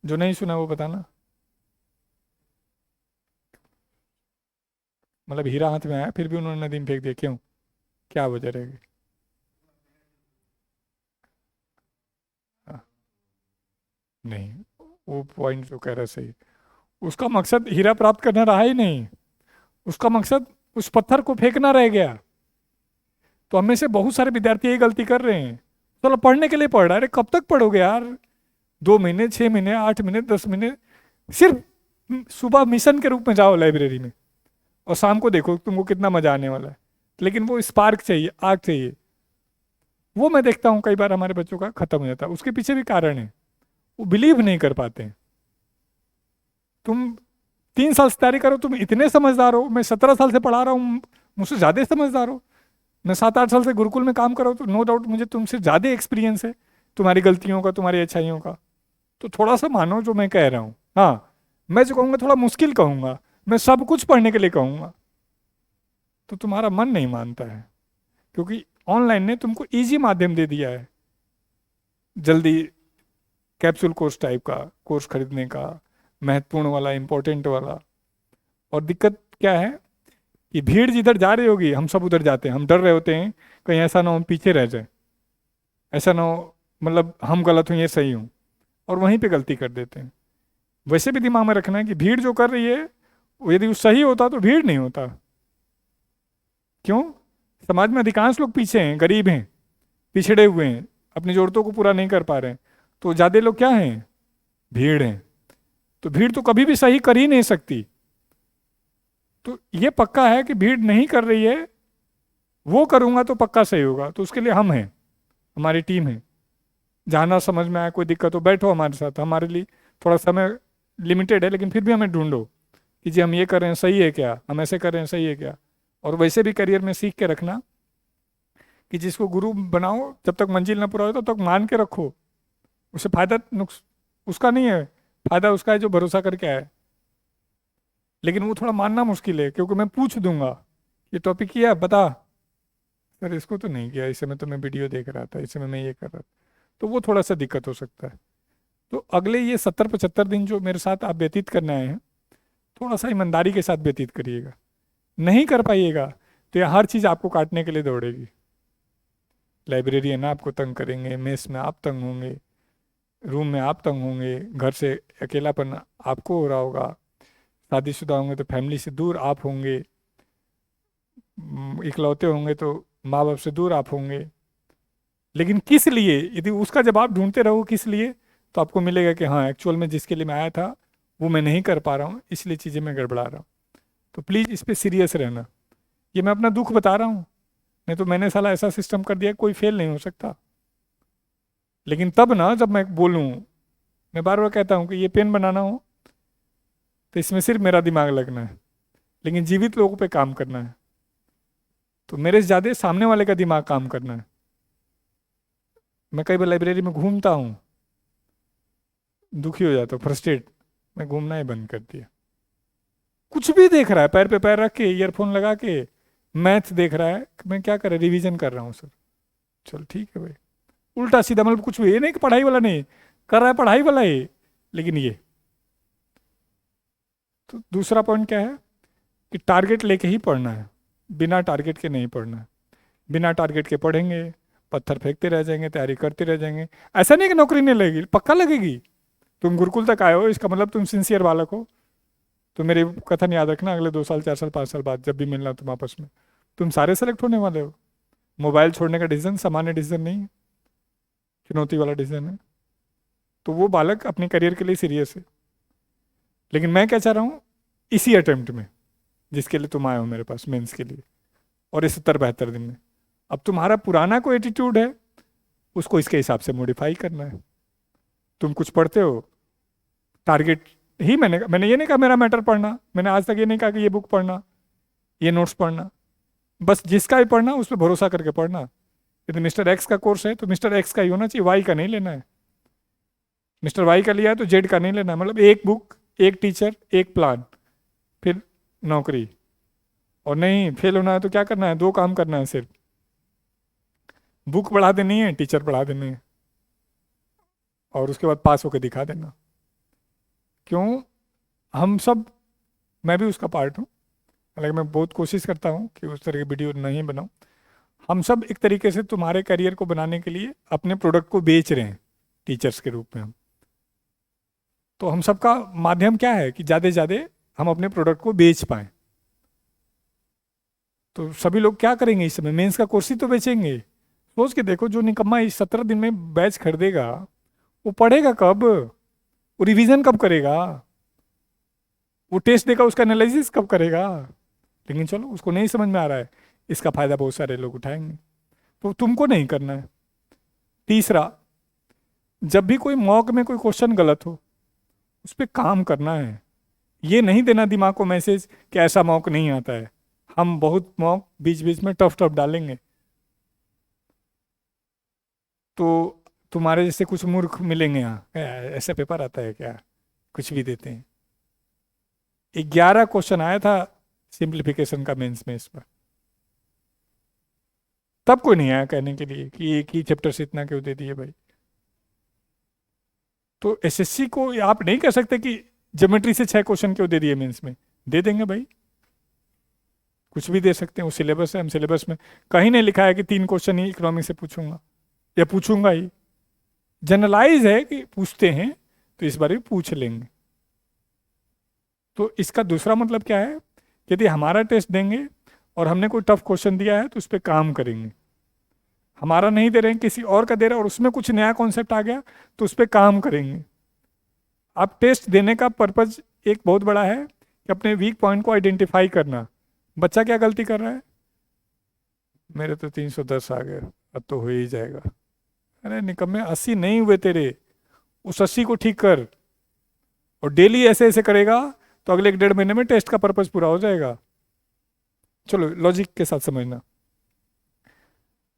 जो नहीं सुना वो बताना। मतलब हीरा हाथ में आया, फिर भी उन्होंने नदी में फेंक दिया, क्यों, क्या वजह रह गई? हाँ, नहीं, वो पॉइंट जो कह रहा है सही। उसका मकसद हीरा प्राप्त करना रहा ही नहीं, उसका मकसद उस पत्थर को फेंकना रह गया। तो हमें से बहुत सारे विद्यार्थी ये गलती कर रहे हैं, चलो पढ़ने के लिए पढ़ रहा है, अरे कब तक पढ़ोगे यार, 2 महीने, 6 महीने, 8 महीने, 10 महीने, सिर्फ सुबह मिशन के रूप में जाओ लाइब्रेरी में, और शाम को देखो तुमको कितना मजा आने वाला है। लेकिन वो स्पार्क चाहिए, आग चाहिए। वो मैं देखता हूँ कई बार हमारे बच्चों का खत्म हो जाता है, उसके पीछे भी कारण है, वो बिलीव नहीं कर पाते हैं। तुम 3 साल से तैयारी करो, तुम इतने समझदार हो, मैं 17 साल से पढ़ा रहा हूँ, मुझसे ज़्यादा समझदार हो। मैं 7-8 साल से गुरुकुल में काम कर रहा हूँ, तो नो डाउट मुझे तुमसे ज़्यादा एक्सपीरियंस है, तुम्हारी गलतियों का, तुम्हारी अच्छाइयों का। तो थोड़ा सा मानो जो मैं कह रहा हूँ। हाँ, मैं जो कहूँगा थोड़ा मुश्किल कहूँगा, मैं सब कुछ पढ़ने के लिए कहूँगा, तो तुम्हारा मन नहीं मानता है, क्योंकि ऑनलाइन ने तुमको इजी माध्यम दे दिया है, जल्दी कैप्सूल कोर्स टाइप का कोर्स खरीदने का, महत्वपूर्ण वाला, इंपॉर्टेंट वाला। और दिक्कत क्या है कि भीड़ जिधर जा रही होगी हम सब उधर जाते हैं, हम डर रहे होते हैं कहीं ऐसा ना हो हम पीछे रह जाए, ऐसा ना हो मतलब हम गलत हूँ ये सही हूँ, और वहीं पे गलती कर देते हैं। वैसे भी दिमाग में रखना है कि भीड़ जो कर रही है, वो यदि वो सही होता तो भीड़ नहीं होता। क्यों? समाज में अधिकांश लोग पीछे हैं, गरीब हैं, पिछड़े हुए हैं, अपनी जरूरतों को पूरा नहीं कर पा रहे हैं, तो ज़्यादा लोग क्या हैं, भीड़ हैं। तो भीड़ तो कभी भी सही कर ही नहीं सकती। तो ये पक्का है कि भीड़ नहीं कर रही है, वो करूंगा तो पक्का सही होगा। तो उसके लिए हम हैं, हमारी टीम है। जाना समझ में आया, कोई दिक्कत हो बैठो हमारे साथ, हमारे लिए थोड़ा समय लिमिटेड है, लेकिन फिर भी हमें ढूंढो कि जी हम ये कर रहे हैं सही है क्या, हम ऐसे कर रहे हैं सही है क्या। और वैसे भी करियर में सीख के रखना कि जिसको गुरु बनाओ, जब तक मंजिल ना पूरा हो तब तक मान के रखो, उसे फायदा नुक्स उसका नहीं है, फायदा उसका है जो भरोसा करके आए। लेकिन वो थोड़ा मानना मुश्किल है, क्योंकि मैं पूछ दूंगा ये टॉपिक किया बता, सर इसको तो नहीं किया, इस समय तो मैं वीडियो देख रहा था, इस समय मैं ये कर रहा था, तो वो थोड़ा सा दिक्कत हो सकता है। तो अगले ये 70-75 दिन जो मेरे साथ आप व्यतीत करने आए हैं, थोड़ा सा ईमानदारी के साथ व्यतीत करिएगा। नहीं कर पाइएगा तो ये हर चीज़ आपको काटने के लिए दौड़ेगी। लाइब्रेरियन आपको तंग करेंगे, मेस में आप तंग होंगे, रूम में आप तंग होंगे, घर से अकेलापन आपको हो रहा होगा, शादीशुदा होंगे तो फैमिली से दूर आप होंगे, इकलौते होंगे तो माँ बाप से दूर आप होंगे। लेकिन किस लिए, यदि उसका जवाब ढूंढते रहो किस लिए, तो आपको मिलेगा कि हाँ एक्चुअल में जिसके लिए मैं आया था वो मैं नहीं कर पा रहा हूँ, इसलिए चीज़ें मैं गड़बड़ा रहा हूँ। तो प्लीज़ इस पे सीरियस रहना। ये मैं अपना दुख बता रहा हूँ, नहीं तो मैंने साला ऐसा सिस्टम कर दिया कोई फेल नहीं हो सकता। लेकिन तब ना जब मैं बोलूँ, मैं बार बार कहता हूँ कि ये पेन बनाना हो तो इसमें सिर्फ मेरा दिमाग लगना है, लेकिन जीवित लोगों पे काम करना है, तो मेरे से ज़्यादा सामने वाले का दिमाग काम करना है। मैं कई बार लाइब्रेरी में घूमता हूँ, दुखी हो जाता हूँ, फ्रस्ट्रेट, मैं घूमना ही बंद कर दिया। कुछ भी देख रहा है, पैर पे पैर रख के ईयरफोन लगा के मैथ देख रहा है, मैं क्या कर रहा, रिवीजन कर रहा हूँ सर। चल ठीक है भाई, उल्टा सीधा, मतलब कुछ भी ये नहीं कि पढ़ाई वाला नहीं कर रहा है, पढ़ाई वाला ही, लेकिन ये। तो दूसरा पॉइंट क्या है कि टारगेट लेके ही पढ़ना है, बिना टारगेट के नहीं पढ़ना है। बिना टारगेट के पढ़ेंगे, पत्थर फेंकते रह जाएंगे, तैयारी करते रह जाएंगे। ऐसा नहीं कि नौकरी नहीं लगेगी, पक्का लगेगी। तुम गुरुकुल तक आए हो, इसका मतलब तुम सिंसियर बालक हो। तो मेरे कथन याद रखना, अगले 2 साल 4 साल 5 साल बाद जब भी मिलना तुम आपस में, तुम सारे सेलेक्ट होने वाले हो। मोबाइल छोड़ने का डिसीजन सामान्य डिसीजन नहीं है, चुनौती वाला डिसीजन है। तो वो बालक अपने करियर के लिए सीरियस है। लेकिन मैं क्या चाह रहा हूँ, इसी अटेम्प्ट में जिसके लिए तुम आए हो मेरे पास मेंस के लिए, और इस 70-72 दिन में, अब तुम्हारा पुराना कोई एटीट्यूड है उसको इसके हिसाब से मॉडिफाई करना है। तुम कुछ पढ़ते हो, टारगेट ही, मैंने ये नहीं कहा मेरा मैटर पढ़ना, मैंने आज तक ये नहीं कहा कि ये बुक पढ़ना, ये नोट्स पढ़ना। बस जिसका भी पढ़ना उस पर भरोसा करके पढ़ना। यदि मिस्टर एक्स का कोर्स है तो मिस्टर एक्स का ही होना चाहिए, वाई का नहीं लेना है। मिस्टर वाई का लिया है तो जेड का नहीं लेना है। मतलब एक बुक, एक टीचर, एक प्लान, फिर नौकरी। और नहीं फेल होना है तो क्या करना है, 2 काम करना है सिर्फ, बुक पढ़ा देनी है, टीचर पढ़ा देने हैं, और उसके बाद पास होकर दिखा देना। क्यों, हम सब, मैं भी उसका पार्ट हूँ, हालांकि मैं बहुत कोशिश करता हूँ कि उस तरह की वीडियो नहीं बनाऊँ। हम सब एक तरीके से तुम्हारे करियर को बनाने के लिए अपने प्रोडक्ट को बेच रहे हैं, टीचर्स के रूप में हम। तो हम सबका माध्यम क्या है कि ज़्यादा से ज़्यादा हम अपने प्रोडक्ट को बेच पाएँ। तो सभी लोग क्या करेंगे इस समय, मेंस का कोर्स ही तो बेचेंगे। सोच के देखो, जो निकम्मा इस 17 दिन में बैच खरीदेगा वो पढ़ेगा कब, वो रिवीजन कब करेगा, वो टेस्ट देगा, उसका एनालिसिस कब करेगा। लेकिन चलो, उसको नहीं समझ में आ रहा है, इसका फायदा बहुत सारे लोग उठाएंगे, तो तुमको नहीं करना है। तीसरा, जब भी कोई मॉक में कोई क्वेश्चन गलत हो उस पर काम करना है। ये नहीं देना दिमाग को मैसेज कि ऐसा मॉक नहीं आता है। हम बहुत मॉक बीच बीच में टफ टफ डालेंगे, तो तुम्हारे जैसे कुछ मूर्ख मिलेंगे यहाँ, ऐसा पेपर आता है क्या, कुछ भी देते हैं। 11 क्वेश्चन आया था सिंप्लीफिकेशन का मेंस में इस पर, तब कोई नहीं आया कहने के लिए कि एक ही चैप्टर से इतना क्यों दे दिए भाई। तो एसएससी को आप नहीं कह सकते कि ज्योमेट्री से 6 क्वेश्चन क्यों दे दिए मेंस में, दे देंगे भाई, कुछ भी दे सकते हैं। वो सिलेबस है, हम सिलेबस में कहीं नहीं लिखा है कि 3 क्वेश्चन ही इकोनॉमिक्स से पूछूंगा या पूछूंगा ही। जनरलाइज है कि पूछते हैं तो इस बार भी पूछ लेंगे। तो इसका दूसरा मतलब क्या है, यदि हमारा टेस्ट देंगे और हमने कोई टफ क्वेश्चन दिया है तो उस पर काम करेंगे। हमारा नहीं दे रहे हैं, किसी और का दे रहे हैं और उसमें कुछ नया कॉन्सेप्ट आ गया तो उस पर काम करेंगे। आप टेस्ट देने का पर्पज एक बहुत बड़ा है कि अपने वीक पॉइंट को आइडेंटिफाई करना। बच्चा क्या गलती कर रहा है, मेरे तो 310 आ गए, अब तो हो ही जाएगा। अरे निकम्मे, 80 नहीं हुए तेरे, उस 80 को ठीक कर, और डेली ऐसे ऐसे करेगा तो अगले 1-1.5 महीने में टेस्ट का पर्पज पूरा हो जाएगा। चलो लॉजिक के साथ समझना।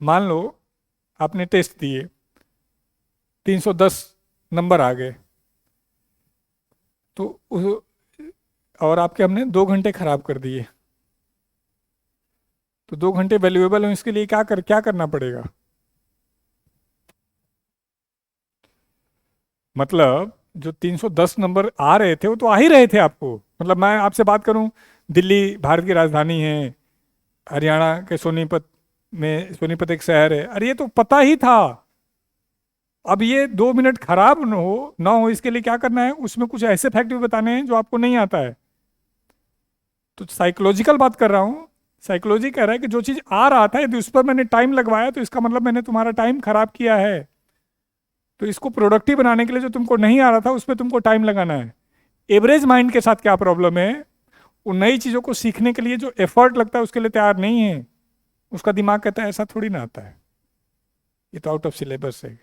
मान लो आपने टेस्ट दिए, 310 नंबर आ गए, तो और आपके हमने 2 घंटे खराब कर दिए, तो 2 घंटे वैल्यूएबल हो, इसके लिए क्या करना पड़ेगा। मतलब जो 310 नंबर आ रहे थे वो तो आ ही रहे थे आपको। मतलब मैं आपसे बात करूं, दिल्ली भारत की राजधानी है, हरियाणा के सोनीपत में, सोनीपत एक शहर है, अरे ये तो पता ही था। अब ये 2 मिनट खराब ना हो इसके लिए क्या करना है, उसमें कुछ ऐसे फैक्ट भी बताने हैं जो आपको नहीं आता है। तो साइकोलॉजिकल बात कर रहा हूँ। साइकोलॉजी कह रहा है कि जो चीज आ रहा था यदि उस पर मैंने टाइम लगवाया तो इसका मतलब मैंने तुम्हारा टाइम खराब किया है। तो इसको प्रोडक्टिव बनाने के लिए जो तुमको नहीं आ रहा था उस पर तुमको टाइम लगाना है। एवरेज माइंड के साथ क्या प्रॉब्लम है, वो नई चीजों को सीखने के लिए जो एफर्ट लगता है उसके लिए तैयार नहीं है। उसका दिमाग कहता है ऐसा थोड़ी ना आता है, ये तो आउट ऑफ सिलेबस है,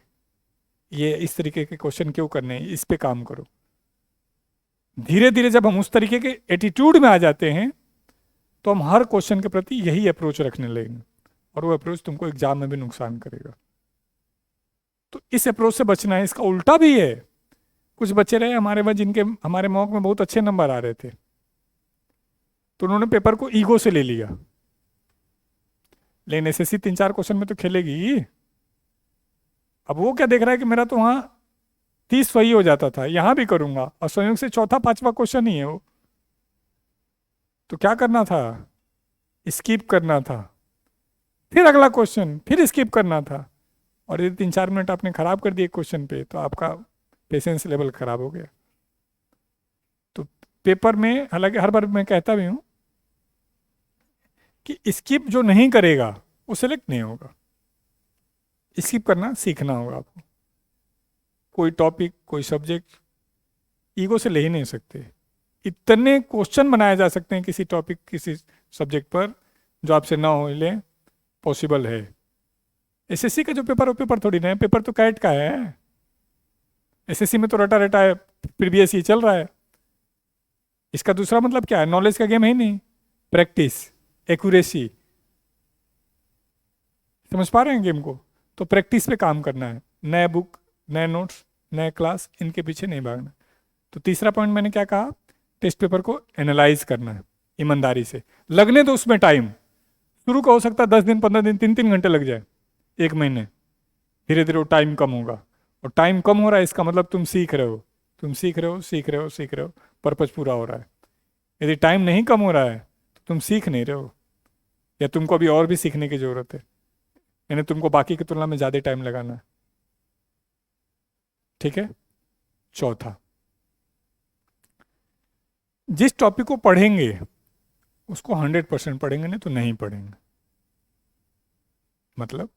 ये इस तरीके के क्वेश्चन क्यों करने हैं, इस पे काम करो। धीरे धीरे जब हम उस तरीके के एटीट्यूड में आ जाते हैं तो हम हर क्वेश्चन के प्रति यही अप्रोच रखने लगेंगे, और वो अप्रोच तुमको एग्जाम में भी नुकसान करेगा। तो इस अप्रोच से बचना है। इसका उल्टा भी है, कुछ बच्चे रहे हमारे पास जिनके हमारे मॉक में बहुत अच्छे नंबर आ रहे थे, तो उन्होंने पेपर को ईगो से ले लिया। लेकिन एसएससी 3-4 क्वेश्चन में तो खेलेगी। अब वो क्या देख रहा है कि मेरा तो वहां 30 सही हो जाता था, यहां भी करूंगा, और संयोग से चौथा पांचवा क्वेश्चन ही है वो। तो क्या करना था, स्किप करना था, फिर अगला क्वेश्चन, फिर स्किप करना था। और यदि 3-4 मिनट आपने खराब कर दिए क्वेश्चन पे तो आपका पेशेंस लेवल खराब हो गया। तो पेपर में हालांकि हर बार मैं कहता भी हूं कि स्किप जो नहीं करेगा वो सिलेक्ट नहीं होगा। स्किप करना सीखना होगा आपको। कोई टॉपिक कोई सब्जेक्ट ईगो से ले ही नहीं सकते। इतने क्वेश्चन बनाए जा सकते हैं किसी टॉपिक किसी सब्जेक्ट पर जो आपसे ना हो ले, पॉसिबल है। एसएससी का जो पेपर, वो पेपर थोड़ी ना है, पेपर तो कैट का है। एसएससी में तो रटा रटा है, प्रीवियस ही चल रहा है। इसका दूसरा मतलब क्या है, नॉलेज का गेम है ही नहीं, प्रैक्टिस, एक्यूरेसी। समझ पा रहे हैं गेम को? तो प्रैक्टिस पे काम करना है, नए बुक, नए नोट्स, नए क्लास, इनके पीछे नहीं भागना। तो तीसरा पॉइंट मैंने क्या कहा, टेस्ट पेपर को एनालाइज करना है ईमानदारी से। लगने तो उसमें टाइम, शुरू का हो सकता है 10 दिन 15 दिन 3-3 घंटे लग जाए, 1 महीने। धीरे धीरे वो टाइम कम होगा। और टाइम कम हो रहा है इसका मतलब तुम सीख रहे हो, तुम सीख रहे हो, सीख रहे हो, सीख रहे हो, पर्पज पूरा हो रहा है। यदि टाइम नहीं कम हो रहा है तो तुम सीख नहीं रहे हो, या तुमको अभी और भी सीखने की जरूरत है, यानी तुमको बाकी की तुलना में ज़्यादा टाइम लगाना है। ठीक है। चौथा, जिस टॉपिक को पढ़ेंगे उसको 100% पढ़ेंगे, नहीं तो नहीं पढ़ेंगे। मतलब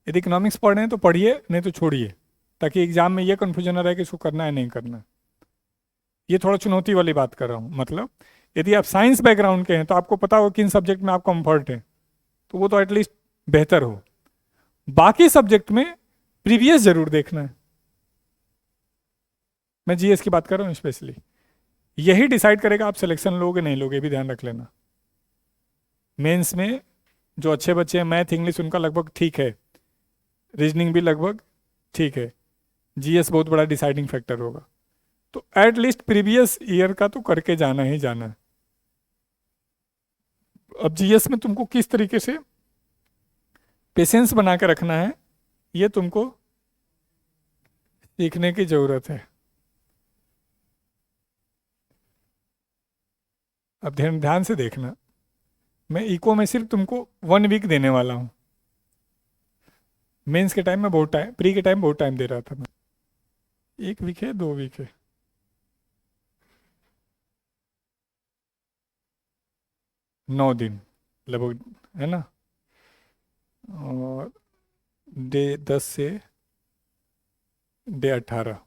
यदि इकोनॉमिक्स पढ़ रहे हैं तो पढ़िए, नहीं तो छोड़िए, ताकि एग्जाम में ये कन्फ्यूजन ना रहे कि इसको करना है नहीं करना। ये थोड़ा चुनौती वाली बात कर रहा हूँ। मतलब यदि आप साइंस बैकग्राउंड के हैं तो आपको पता हो किन सब्जेक्ट में आप कंफर्ट है, तो वो तो एटलीस्ट बेहतर हो। बाकी सब्जेक्ट में प्रीवियस जरूर देखना है। मैं जीएस की बात कर रहा हूँ स्पेशली। यही डिसाइड करेगा आप सिलेक्शन लोगे नहीं लोगे, भी ध्यान रख लेना। मेंस में जो अच्छे बच्चे हैं, मैथ इंग्लिश उनका लगभग ठीक है, रीजनिंग भी लगभग ठीक है, जीएस बहुत बड़ा डिसाइडिंग फैक्टर होगा। तो एट लीस्ट प्रीवियस ईयर का तो करके जाना ही जाना है। अब जीएस में तुमको किस तरीके से पेशेंस बना के रखना है, ये तुमको सीखने की जरूरत है। अब ध्यान ध्यान से देखना, मैं इको में सिर्फ तुमको 1 वीक देने वाला हूँ। मेंस के टाइम में बहुत टाइम, प्री के टाइम बहुत टाइम दे रहा था मैं। 1 वीक है, 2 वीक है, 9 दिन लगभग, है ना। और डे 10 से डे 18।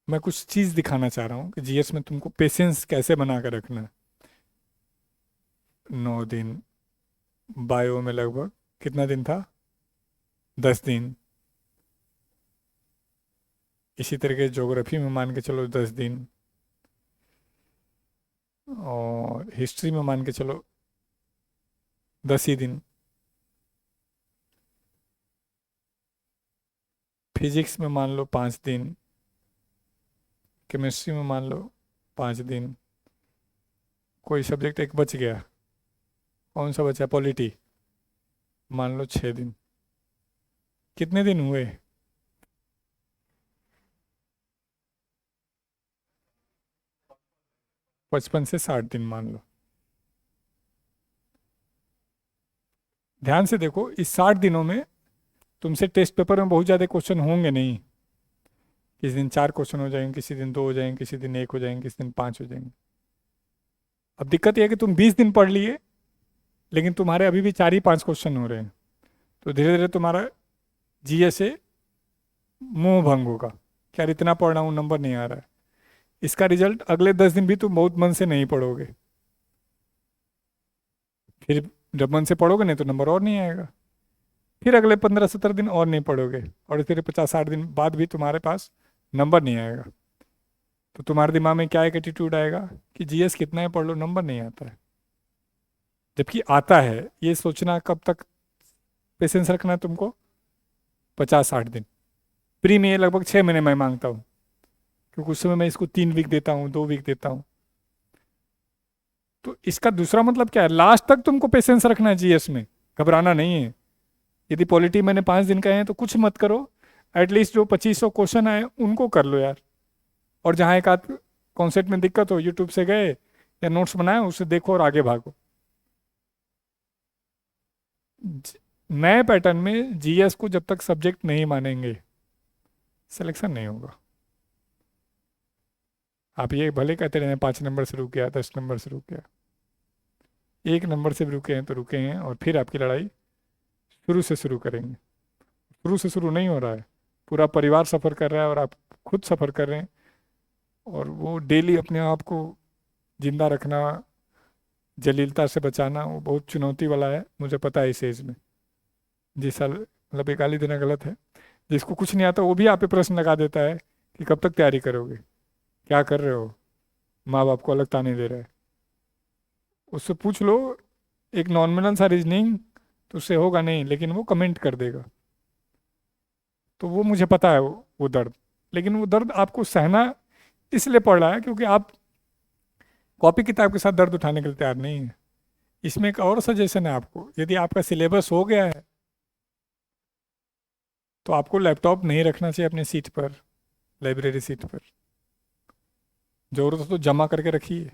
मैं कुछ चीज़ दिखाना चाह रहा हूँ कि जीएस में तुमको पेशेंस कैसे बना कर रखना है। 9 दिन। बायो में लगभग कितना दिन था, 10 दिन। इसी तरह के ज्योग्राफी में मान के चलो 10 दिन, और हिस्ट्री में मान के चलो 10 ही दिन। फिजिक्स में मान लो 5 दिन, केमिस्ट्री में मान लो 5 दिन। कोई सब्जेक्ट एक बच गया, कौन सा बचा, पॉलिटी, मान लो 6 दिन। कितने दिन हुए, 55 से 60 दिन मान लो। ध्यान से देखो, इस 60 दिनों में तुमसे टेस्ट पेपर में बहुत ज़्यादा क्वेश्चन होंगे नहीं। किसी दिन 4 क्वेश्चन हो जाएंगे, किसी दिन 2 हो जाएंगे, किसी दिन 1 हो जाएंगे, किसी दिन 5 हो जाएंगे। अब दिक्कत यह है कि तुम 20 दिन पढ़ लिए, लेकिन तुम्हारे अभी भी 4 ही 5 क्वेश्चन हो रहे हैं। तो धीरे धीरे तुम्हारा जीएस से मुंह भंग होगा कि यार इतना पढ़ रहा हूँ, नंबर नहीं आ रहा है। इसका रिजल्ट अगले 10 दिन भी तुम बहुत मन से नहीं पढ़ोगे। फिर जब मन से पढ़ोगे नहीं तो नंबर और नहीं आएगा। फिर अगले 15-17 दिन और नहीं पढ़ोगे, और फिर 50-60 दिन बाद भी तुम्हारे पास नंबर नहीं आएगा। तो तुम्हारे दिमाग में क्या एक एटीट्यूड आएगा कि जीएस कितना है पढ़ लो, नंबर नहीं आता है। जबकि आता है, ये सोचना कब तक पेशेंस रखना है तुमको? 50-60 दिन। प्री में ये लगभग 6 महीने मैं मांगता हूँ, क्योंकि उस समय मैं इसको 3 वीक देता हूँ, 2 वीक देता हूँ। तो इसका दूसरा मतलब क्या है? लास्ट तक तुमको पेशेंस रखना है जीएस में, घबराना नहीं है। यदि पॉलिटी मैंने 5 दिन कहे हैं तो कुछ मत करो, एटलीस्ट जो 2500 क्वेश्चन आए उनको कर लो यार। और जहाँ एक आध कॉन्सेप्ट में दिक्कत हो, यूट्यूब से गए या नोट्स बनाए, उसे देखो और आगे भागो। नए पैटर्न में जीएस को जब तक सब्जेक्ट नहीं मानेंगे, सिलेक्शन नहीं होगा। आप ये भले कहते रहे 5 नंबर से रुक गया, 10 नंबर से रुक गया, 1 नंबर से भी रुके हैं तो रुके हैं, और फिर आपकी लड़ाई शुरू से शुरू करेंगे। शुरू से शुरू नहीं हो रहा है, पूरा परिवार सफ़र कर रहा है और आप खुद सफ़र कर रहे हैं। और वो डेली अपने आप को जिंदा रखना, जलीलता से बचाना, वो बहुत चुनौती वाला है, मुझे पता है इस एज में। जिस साल मतलब एक गाली देना गलत है, जिसको कुछ नहीं आता वो भी आप पे प्रश्न लगा देता है कि कब तक तैयारी करोगे, क्या कर रहे हो, माँ बाप को अलग ताने दे रहा है। उससे पूछ लो एक नॉर्मल सा रीजनिंग, तो उससे होगा नहीं, लेकिन वो कमेंट कर देगा। तो वो मुझे पता है वो दर्द। लेकिन वो दर्द आपको सहना इसलिए पड़ रहा है क्योंकि आप कॉपी किताब के साथ दर्द उठाने के लिए तैयार नहीं है। इसमें एक और सजेशन है आपको, यदि आपका सिलेबस हो गया है तो आपको लैपटॉप नहीं रखना चाहिए अपने सीट पर, लाइब्रेरी सीट पर। जरूरत हो तो जमा करके रखिए।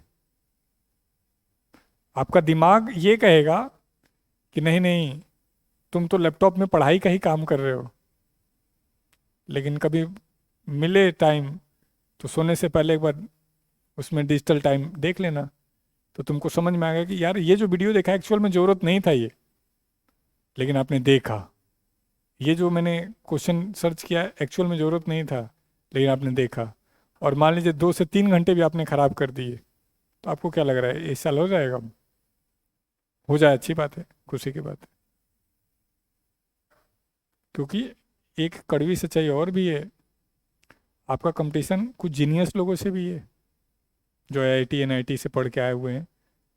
आपका दिमाग ये कहेगा कि नहीं नहीं, तुम तो लैपटॉप में पढ़ाई का ही काम कर रहे हो, लेकिन कभी मिले टाइम तो सोने से पहले एक बार उसमें डिजिटल टाइम देख लेना, तो तुमको समझ में आएगा कि यार ये जो वीडियो देखा एक्चुअल में ज़रूरत नहीं था ये, लेकिन आपने देखा। ये जो मैंने क्वेश्चन सर्च किया एक्चुअल में ज़रूरत नहीं था, लेकिन आपने देखा। और मान लीजिए 2 से 3 घंटे भी आपने ख़राब कर दिए, तो आपको क्या लग रहा है, 1 साल हो जाएगा? हो जाए, अच्छी बात है, खुशी की बात है। क्योंकि एक कड़वी सच्चाई और भी है, आपका कंपटीशन कुछ जीनियस लोगों से भी है, जो आईआईटी एनआईटी से पढ़ के आए हुए हैं,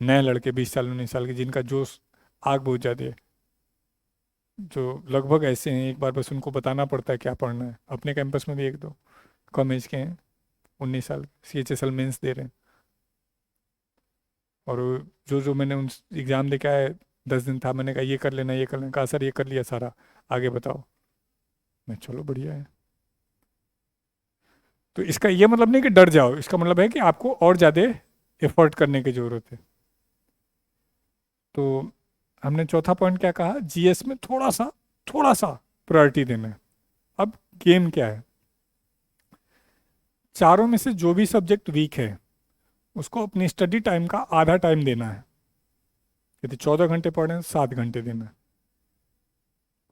नए लड़के 20 साल 19 साल के, जिनका जोश आग बहुत ज़्यादा है, जो लगभग ऐसे हैं, एक बार बस उनको बताना पड़ता है क्या पढ़ना है। अपने कैंपस में भी 1-2 कम एज के हैं, 19 साल, CHSL मेंस दे रहे हैं। और जो जो मैंने उन एग्ज़ाम दे के आए, 10 दिन था, मैंने कहा ये कर लेना, ये कर लेना, कहा सर ये कर लिया सारा, आगे बताओ। मैं चलो बढ़िया है। तो इसका ये मतलब नहीं कि डर जाओ, इसका मतलब है कि आपको और ज़्यादा एफर्ट करने की ज़रूरत है। तो हमने चौथा पॉइंट क्या कहा, जीएस में थोड़ा सा प्रायोरिटी देना है। अब गेम क्या है, चारों में से जो भी सब्जेक्ट वीक है उसको अपनी स्टडी टाइम का आधा टाइम देना है। यदि 14 घंटे पढ़े 7 घंटे देना है,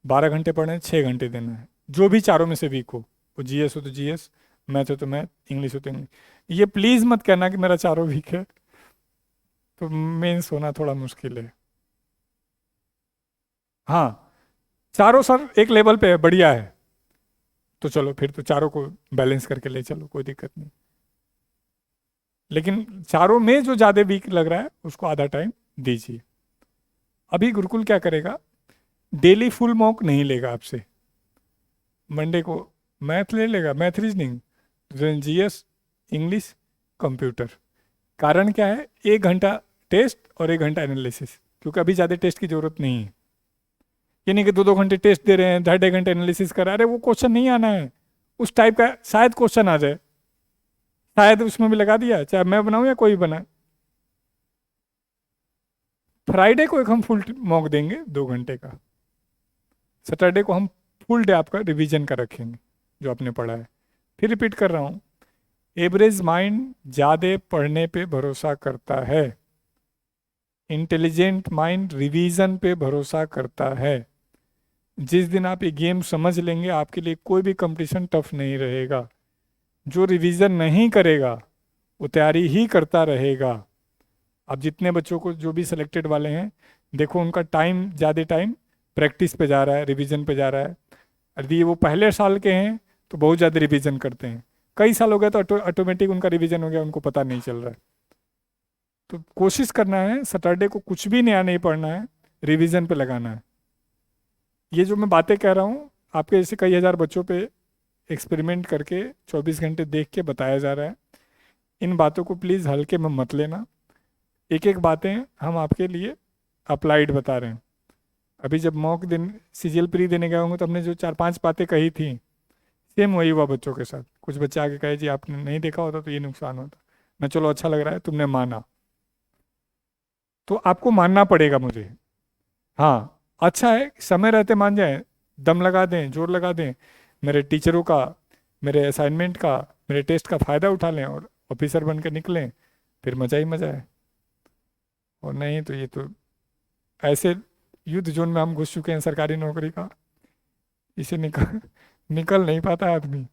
12 घंटे पढ़े 6 घंटे देना है। जो भी चारों में से वीक हो, वो जीएस हो तो जीएस, मैथ हो तो मैथ, इंग्लिश हो तो इंग्लिश। ये प्लीज़ मत कहना कि मेरा चारों वीक है तो मेंस होना थोड़ा मुश्किल है। हाँ, चारों सर एक लेवल पे है, बढ़िया है, तो चलो फिर तो चारों को बैलेंस करके ले चलो, कोई दिक्कत नहीं। लेकिन चारों में जो ज़्यादा वीक लग रहा है उसको आधा टाइम दीजिए। अभी गुरुकुल क्या करेगा, डेली फुल मॉक नहीं लेगा आपसे। मंडे को मैथ ले लेगा, math reasoning, then GS, English, computer. कारण क्या है, 1 घंटा टेस्ट और 1 घंटा एनालिसिस, क्योंकि अभी ज़्यादा टेस्ट की ज़रूरत नहीं है। ये नहीं कि 2-2 घंटे टेस्ट दे रहे हैं, 2.5 घंटे एनालिसिस कर रहे हैं, अरे वो क्वेश्चन नहीं आना है। उस टाइप का शायद क्वेश्चन आ जाए, शायद उसमें भी लगा दिया, चाहे मैं बनाऊं या कोई बनाए। फ्राइडे को एक हम फुल मॉक देंगे 2 घंटे का। सैटरडे को हम फुल डे आपका रिवीजन का रखेंगे जो आपने पढ़ा है। फिर रिपीट कर रहा हूँ, एवरेज माइंड ज़्यादा पढ़ने पे भरोसा करता है, इंटेलिजेंट माइंड रिवीजन पे भरोसा करता है। जिस दिन आप ये गेम समझ लेंगे आपके लिए कोई भी कंपटीशन टफ नहीं रहेगा। जो रिवीजन नहीं करेगा वो तैयारी ही करता रहेगा। अब जितने बच्चों को जो भी सिलेक्टेड वाले हैं, देखो उनका टाइम ज़्यादा टाइम प्रैक्टिस पे जा रहा है, रिवीजन पे जा रहा है। यदि वो पहले साल के हैं तो बहुत ज़्यादा रिवीजन करते हैं, कई साल हो गया तो ऑटोमेटिक उनका रिवीजन हो गया, उनको पता नहीं चल रहा है। तो कोशिश करना है सैटरडे को कुछ भी नया नहीं पढ़ना है, रिवीजन पे लगाना है। ये जो मैं बातें कह रहा हूँ आपके जैसे कई हज़ार बच्चों पे एक्सपेरिमेंट करके 24 घंटे देख के बताया जा रहा है। इन बातों को प्लीज़ हल्के में मत लेना। एक एक बातें हम आपके लिए अप्लाइड बता रहे हैं। अभी जब मॉक दिन सीजीएल प्री देने गए होंगे तो हमने जो 4-5 बातें कही थी, सेम वही हुआ बच्चों के साथ। कुछ बच्चे आगे कहे जी आपने नहीं देखा होता तो ये नुकसान होता। मैं चलो अच्छा लग रहा है तुमने माना, तो आपको मानना पड़ेगा मुझे। हाँ, अच्छा है समय रहते मान जाए, दम लगा दें, जोर लगा दें, मेरे टीचरों का, मेरे असाइनमेंट का, मेरे टेस्ट का फ़ायदा उठा लें और ऑफिसर बन के निकलें, फिर मज़ा ही मज़ा है। और नहीं तो ये तो ऐसे युद्ध जोन में हम घुस चुके हैं सरकारी नौकरी का, इसे निकल निकल नहीं पाता आदमी।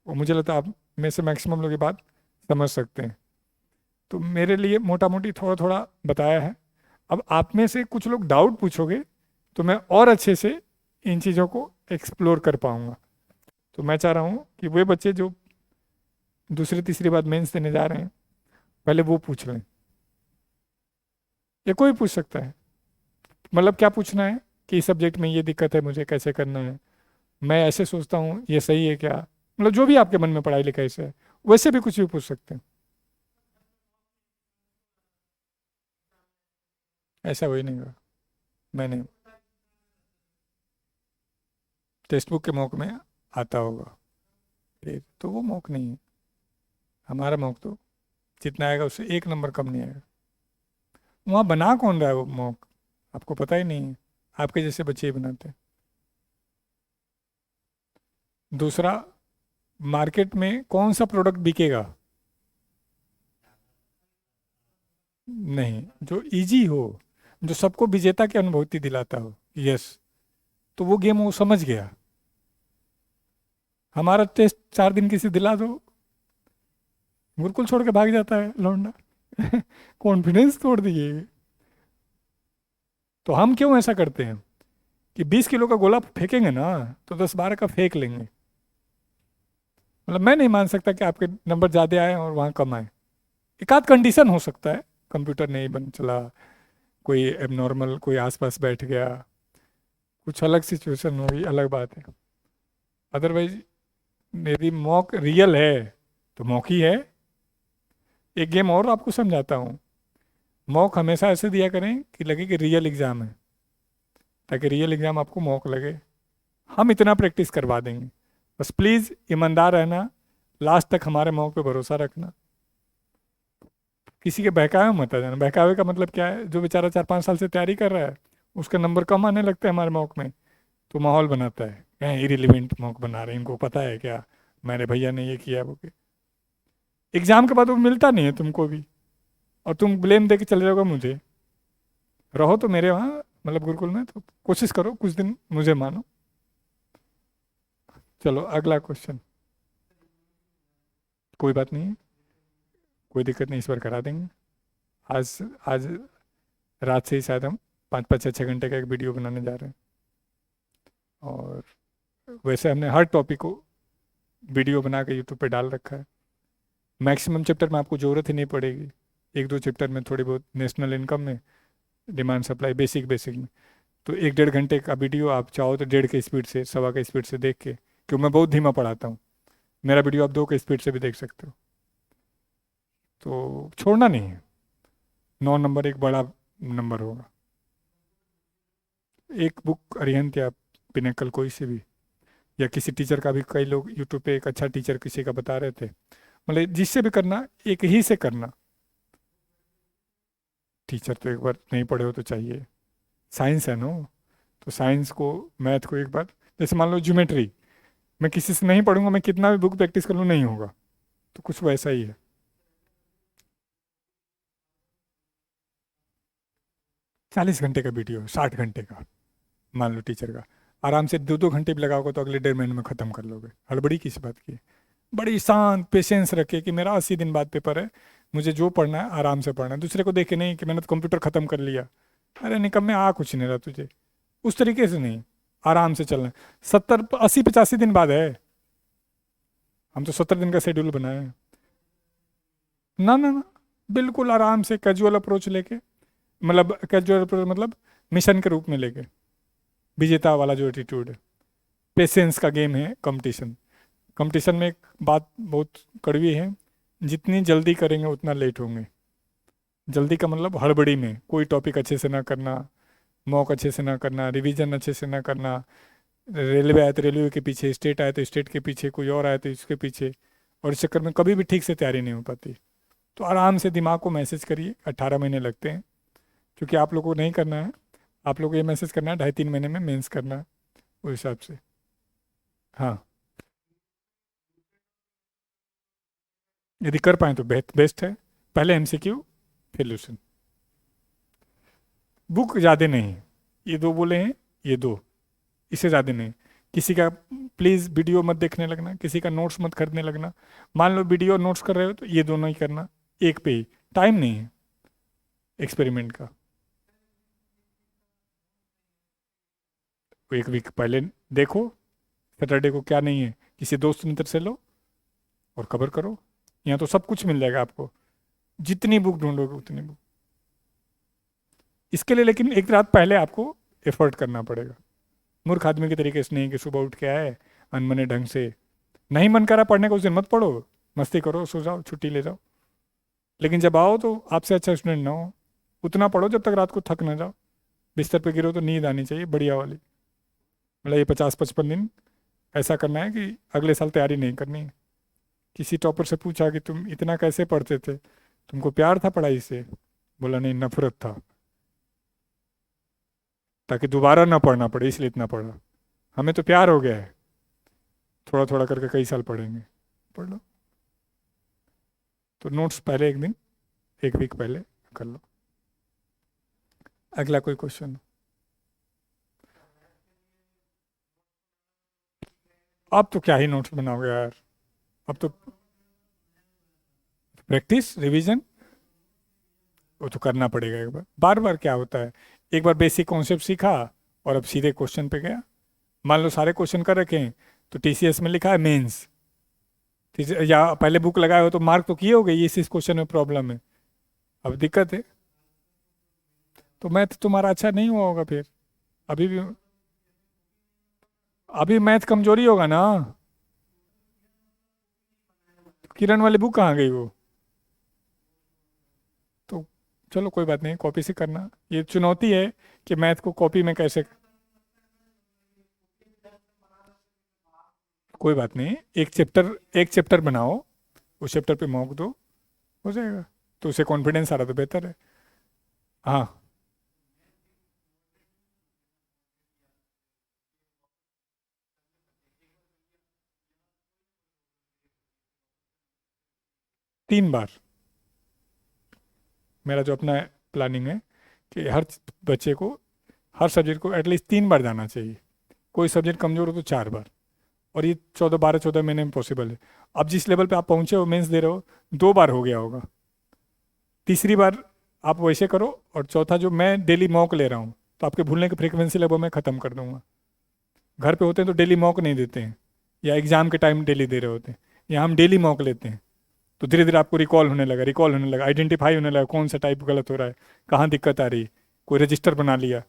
और मुझे लगता है आप में से मैक्सिमम लोग ये बात समझ सकते हैं। तो मेरे लिए मोटा मोटी थोड़ा थोड़ा बताया है। अब आप में से कुछ लोग डाउट पूछोगे तो मैं और अच्छे से इन चीज़ों को एक्सप्लोर कर पाऊंगा। तो मैं चाह रहा हूँ कि वे बच्चे जो दूसरी तीसरी बार मेंस देने जा रहे हैं पहले वो पूछ लें। ये कोई पूछ सकता है, मतलब क्या पूछना है कि इस सब्जेक्ट में ये दिक्कत है, मुझे कैसे करना है, मैं ऐसे सोचता हूँ ये सही है क्या, मतलब जो भी आपके मन में पढ़ाई लिखाई से है वैसे भी कुछ भी पूछ सकते हैं। ऐसा वही नहीं होगा। मैंने टेक्स्ट बुक के मॉक में आता होगा, फिर तो वो मॉक नहीं है। हमारा मॉक तो जितना आएगा उससे 1 नंबर कम नहीं आएगा। वहाँ बना कौन रहा है वो मॉक, आपको पता ही नहीं है, आपके जैसे बच्चे ही बनाते हैं। दूसरा, मार्केट में कौन सा प्रोडक्ट बिकेगा, नहीं जो इजी हो, जो सबको विजेता की अनुभूति दिलाता हो। यस, तो वो गेम वो समझ गया। हमारा टेस्ट 4 दिन किसी दिला दो, गुरुकुल छोड़ के भाग जाता है लौंडा। कॉन्फिडेंस तोड़ दिए। तो हम क्यों ऐसा करते हैं कि 20 किलो का गोला फेंकेंगे ना तो 10-12 का फेंक लेंगे। मतलब मैं नहीं मान सकता कि आपके नंबर ज़्यादा आए और वहाँ कम आए। एक आध कंडीशन हो सकता है, कंप्यूटर नहीं बन चला, कोई एबनॉर्मल कोई आसपास बैठ गया, कुछ अलग सिचुएशन होगी, अलग बात है। अदरवाइज यदि मॉक रियल है तो मॉक ही है। एक गेम और आपको समझाता हूँ, मॉक हमेशा ऐसे दिया करें कि लगे कि रियल एग्ज़ाम है, ताकि रियल एग्ज़ाम आपको मॉक लगे। हम इतना प्रैक्टिस करवा देंगे, बस प्लीज़ ईमानदार रहना, लास्ट तक हमारे मॉक पे भरोसा रखना, किसी के बहकावे में मत आ जाना। बहकावे का मतलब क्या है, जो बेचारा 4-5 साल से तैयारी कर रहा है उसके नंबर कम आने लगते हैं हमारे मॉक में, तो माहौल बनाता है कहीं इरिलीवेंट मॉक बना रहे हैं, इनको पता है क्या मेरे भैया ने ये किया वो किया। एग्जाम के बाद वो मिलता नहीं है तुमको भी, और तुम ब्लेम दे के चले जाओगे मुझे। रहो तो मेरे वहाँ, मतलब गुरुकुल में, तो कोशिश करो कुछ दिन मुझे मानो। चलो अगला क्वेश्चन। कोई बात नहीं है, कोई दिक्कत नहीं, इस बार करा देंगे। आज आज रात से ही शायद हम 5-5 6 6 घंटे का एक वीडियो बनाने जा रहे हैं। और वैसे हमने हर टॉपिक को वीडियो बना के यूट्यूब पे डाल रखा है। मैक्सिमम चैप्टर में आपको ज़रूरत ही नहीं पड़ेगी, 1-2 चैप्टर में थोड़ी बहुत, नेशनल इनकम में, डिमांड सप्लाई, बेसिक बेसिक में, तो 1-1.5 घंटे का वीडियो आप चाहो तो 1.5 के स्पीड से, 1.25 के स्पीड से देख के, क्योंकि मैं बहुत धीमा पढ़ाता हूँ, मेरा वीडियो आप 2 के स्पीड से भी देख सकते हो। तो छोड़ना नहीं है, 9 नंबर एक बड़ा नंबर होगा। एक बुक अरिहंत या पिनेकल कोई से भी, या किसी टीचर का भी, कई लोग यूट्यूब पे एक अच्छा टीचर किसी का बता रहे थे, मतलब जिससे भी करना एक ही से करना। टीचर तो एक बार नहीं पढ़े हो तो चाहिए। साइंस है नो, तो साइंस को, मैथ को एक बार, जैसे मान लो ज्योमेट्री, मैं किसी से नहीं पढ़ूंगा, मैं कितना भी बुक प्रैक्टिस कर लूँ नहीं होगा, तो कुछ वैसा ही है। 40 घंटे का वीडियो, 60 घंटे का मान लो टीचर का, आराम से 2-2 घंटे भी लगाओगे तो अगले 1.5 महीने में ख़त्म कर लोगे। हड़बड़ी किस बात की है? बड़ी शांत पेशेंस रखे कि मेरा 80 दिन बाद पेपर है, मुझे जो पढ़ना है आराम से पढ़ना है, दूसरे को देखे नहीं कि मैंने तो कंप्यूटर ख़त्म कर लिया। अरे निकम्मे, आ कुछ नहीं रहा तुझे, उस तरीके से नहीं, आराम से चलना है। 70 80 85 दिन बाद है, हम तो 70 दिन का शेड्यूल बनाए हैं। ना ना ना, बिल्कुल आराम से कैजुअल अप्रोच लेके, मतलब कैजुअल अप्रोच मतलब मिशन के रूप में लेके, विजेता वाला जो एटीट्यूड है। पेशेंस का गेम है कंपटीशन। कंपटीशन में एक बात बहुत कड़वी है, जितनी जल्दी करेंगे उतना लेट होंगे। जल्दी का मतलब हड़बड़ी में कोई टॉपिक अच्छे से ना करना, मॉक अच्छे से ना करना, रिवीजन अच्छे से ना करना, रेलवे आए तो रेलवे के पीछे, स्टेट आए तो स्टेट के पीछे, कोई और आए तो इसके पीछे, और इस चक्कर में कभी भी ठीक से तैयारी नहीं हो पाती। तो आराम से दिमाग को मैसेज करिए, 18 महीने लगते हैं, क्योंकि आप लोगों को नहीं करना है, आप लोगों को ये मैसेज करना है 2.5-3 महीने में मेंस करना है, उस हिसाब से। हाँ, यदि कर पाए तो बेस्ट है। पहले एमसीक्यू, फिर लूसेंट। बुक ज़्यादा नहीं, ये दो बोले हैं, ये दो, इससे ज़्यादा नहीं। किसी का प्लीज़ वीडियो मत देखने लगना, किसी का नोट्स मत खरीदने लगना। मान लो वीडियो और नोट्स कर रहे हो तो ये दोनों ही करना, एक पे ही। टाइम नहीं है एक्सपेरिमेंट का। एक वीक पहले देखो सैटरडे को क्या नहीं है, किसी दोस्त मित्र से लो और कवर करो। यहाँ तो सब कुछ मिल जाएगा आपको, जितनी बुक ढूंढोगे उतनी बुक। इसके लिए लेकिन एक रात पहले आपको एफर्ट करना पड़ेगा। मूर्ख आदमी के तरीके से नहीं कि सुबह उठ के आए अनमने ढंग से, नहीं मन करा पढ़ने का उस दिन मत पढ़ो, मस्ती करो, सो जाओ, छुट्टी ले जाओ। लेकिन जब आओ तो आपसे अच्छा स्टूडेंट ना हो, उतना पढ़ो जब तक रात को थक ना जाओ। बिस्तर पे गिरो तो नींद आनी चाहिए बढ़िया वाली। मतलब ये 50-55 दिन ऐसा करना है कि अगले साल तैयारी नहीं करनी है। किसी टॉपर से पूछा कि तुम इतना कैसे पढ़ते थे, तुमको प्यार था पढ़ाई से? बोला नहीं, नफरत था, ताकि दोबारा ना पढ़ना पड़े इसलिए इतना पढ़ा। हमें तो प्यार हो गया है, थोड़ा थोड़ा करके कई साल पढ़ेंगे। पढ़ लो। तो नोट्स पहले एक दिन, एक वीक पहले कर लो। अगला कोई क्वेश्चन? अब तो क्या ही नोट्स बनाओगे यार, अब तो प्रैक्टिस रिवीजन वो तो करना पड़ेगा। एक बार बार बार क्या होता है, एक बार बेसिक कॉन्सेप्ट सीखा और अब सीधे क्वेश्चन पे गया। मान लो सारे क्वेश्चन कर रखे हैं, तो टीसीएस में लिखा है मेंस, या पहले बुक लगाए हो तो मार्क तो किए हो गए, इस क्वेश्चन में प्रॉब्लम है, अब दिक्कत है। तो मैथ तुम्हारा अच्छा नहीं हुआ होगा फिर, अभी भी, अभी मैथ कमजोरी होगा ना। किरण वाली बुक कहाँ गई वो? तो चलो कोई बात नहीं, कॉपी से करना। ये चुनौती है कि मैथ को कॉपी में कैसे। कोई बात नहीं, एक चैप्टर बनाओ, उस चैप्टर पे मॉक दो, हो जाएगा। तो उसे कॉन्फिडेंस आ रहा तो बेहतर है। हाँ, 3 बार। मेरा जो अपना प्लानिंग है कि हर बच्चे को, हर सब्जेक्ट को एटलीस्ट 3 बार जाना चाहिए। कोई सब्जेक्ट कमजोर हो तो 4 बार। और ये 14 12 14 महीने में पॉसिबल है। अब जिस लेवल पे आप पहुंचे हो, मेंस दे रहे हो, 2 बार हो गया होगा, तीसरी बार आप वैसे करो। और चौथा, जो मैं डेली मॉक ले रहा हूँ, तो आपके भूलने की फ्रीक्वेंसी लगभग मैं ख़त्म कर दूंगा। घर पे होते हैं तो डेली मॉक नहीं देते हैं, या एग्जाम के टाइम डेली दे रहे होते हैं, या हम डेली मॉक लेते हैं। तो धीरे धीरे आपको रिकॉल होने लगा, आइडेंटिफाई होने लगा कौन सा टाइप गलत हो रहा है, कहाँ दिक्कत आ रही है, कोई रजिस्टर बना लिया।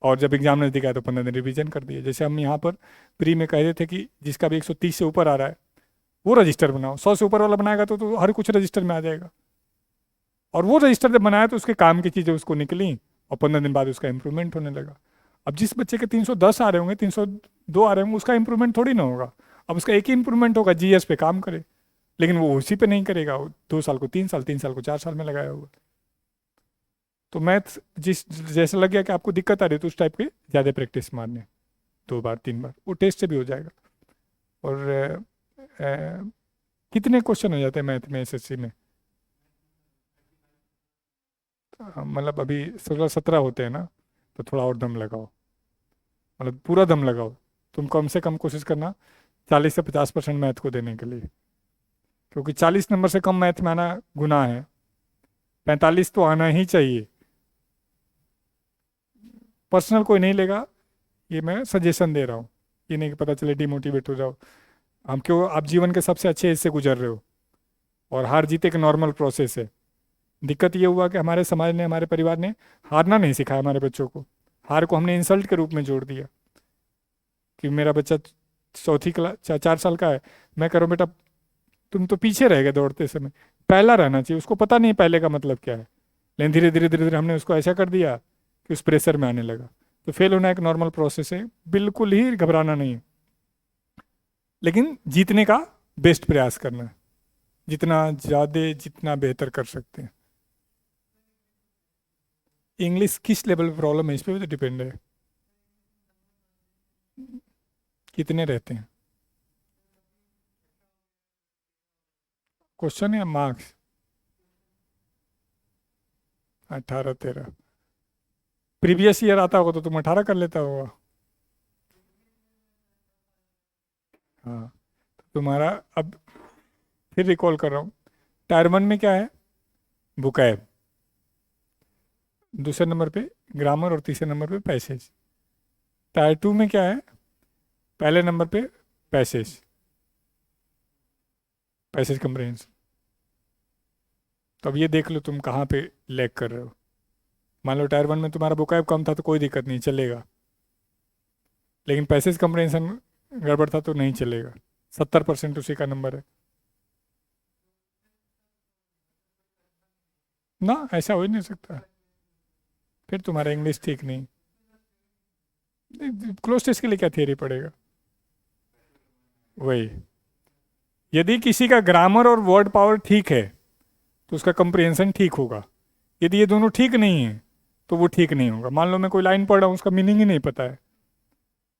और जब एग्जाम नजदीक आया तो 15 दिन रिवीजन कर दिया। जैसे हम यहाँ पर प्री में कह रहे थे कि जिसका भी 130 से ऊपर आ रहा है वो रजिस्टर बनाओ, 100 से ऊपर वाला बनाएगा तो हर कुछ रजिस्टर में आ जाएगा। और वो रजिस्टर जब बनाया तो उसके काम की चीज़ें उसको निकली, और 15 दिन बाद उसका इंप्रूवमेंट होने लगा। अब जिस बच्चे के 310 आ रहे होंगे, 302 आ रहे होंगे, उसका इंप्रूवमेंट थोड़ी ना होगा। अब उसका एक ही इंप्रूवमेंट होगा, जीएस पे काम करे। लेकिन वो उसी पे नहीं करेगा, वो 2 साल को 3 साल, 3 साल को 4 साल में लगाया होगा। तो मैथ्स जिस जैसे लग गया कि आपको दिक्कत आ रही है तो उस टाइप के ज़्यादा प्रैक्टिस मारने, 2 बार 3 बार, वो टेस्ट से भी हो जाएगा। और कितने क्वेश्चन हो जाते हैं मैथ में एसएससी में? मतलब अभी 16-17 होते हैं ना, तो थोड़ा और दम लगाओ, मतलब पूरा दम लगाओ। तुम कम से कम कोशिश करना 40 से 50% मैथ को देने के लिए, क्योंकि 40 नंबर से कम मैथ में आना गुनाह है। 45 तो आना ही चाहिए। पर्सनल कोई नहीं लेगा, ये मैं सजेशन दे रहा हूँ, ये नहीं कि पता चले डिमोटिवेट हो जाओ। हम क्यों, आप जीवन के सबसे अच्छे एज से गुजर रहे हो, और हार जीत एक नॉर्मल प्रोसेस है। दिक्कत ये हुआ कि हमारे समाज ने, हमारे परिवार ने हारना नहीं सिखाया हमारे बच्चों को। हार को हमने इंसल्ट के रूप में जोड़ दिया कि मेरा बच्चा चौथी क्लास 4 साल का है, मैं करूँ बेटा तुम तो पीछे रह गए दौड़ते समय, पहला रहना चाहिए। उसको पता नहीं पहले का मतलब क्या है, लेकिन धीरे धीरे धीरे धीरे हमने उसको ऐसा कर दिया कि उस प्रेशर में आने लगा। तो फेल होना एक नॉर्मल प्रोसेस है, बिल्कुल ही घबराना नहीं है, लेकिन जीतने का बेस्ट प्रयास करना है, जितना ज़्यादा जितना बेहतर कर सकते हैं। इंग्लिश किस लेवल पे प्रॉब्लम है इस पर भी तो डिपेंड है, कितने रहते हैं क्वेश्चन या मार्क्स? 18-13। प्रीवियस ईयर आता होगा तो तुम 18 कर लेता होगा। हाँ, तो तुम्हारा अब फिर रिकॉल कर रहा हूँ। टायर 1 में क्या है? बुकैब, दूसरे नंबर पे ग्रामर, और तीसरे नंबर पे पैसेज। टायर 2 में क्या है? पहले नंबर पे पैसेज, पैसेज कंप्रहेंशन। तो अब ये देख लो तुम कहाँ पे लैग कर रहे हो। मान लो टायर 1 में तुम्हारा बुकैब कम था तो कोई दिक्कत नहीं, चलेगा, लेकिन पैसेज कंप्रहेंशन गड़बड़ था तो नहीं चलेगा। 70% उसी का नंबर है ना, ऐसा हो ही नहीं सकता। फिर तुम्हारा इंग्लिश ठीक नहीं। क्लोज टेस्ट के लिए क्या थियरी पड़ेगा? वही, यदि किसी का ग्रामर और वर्ड पावर ठीक है तो उसका कंप्रिहेंशन ठीक होगा। यदि ये दोनों ठीक नहीं है तो वो ठीक नहीं होगा। मान लो मैं कोई लाइन पढ़ रहा हूँ, उसका मीनिंग ही नहीं पता है,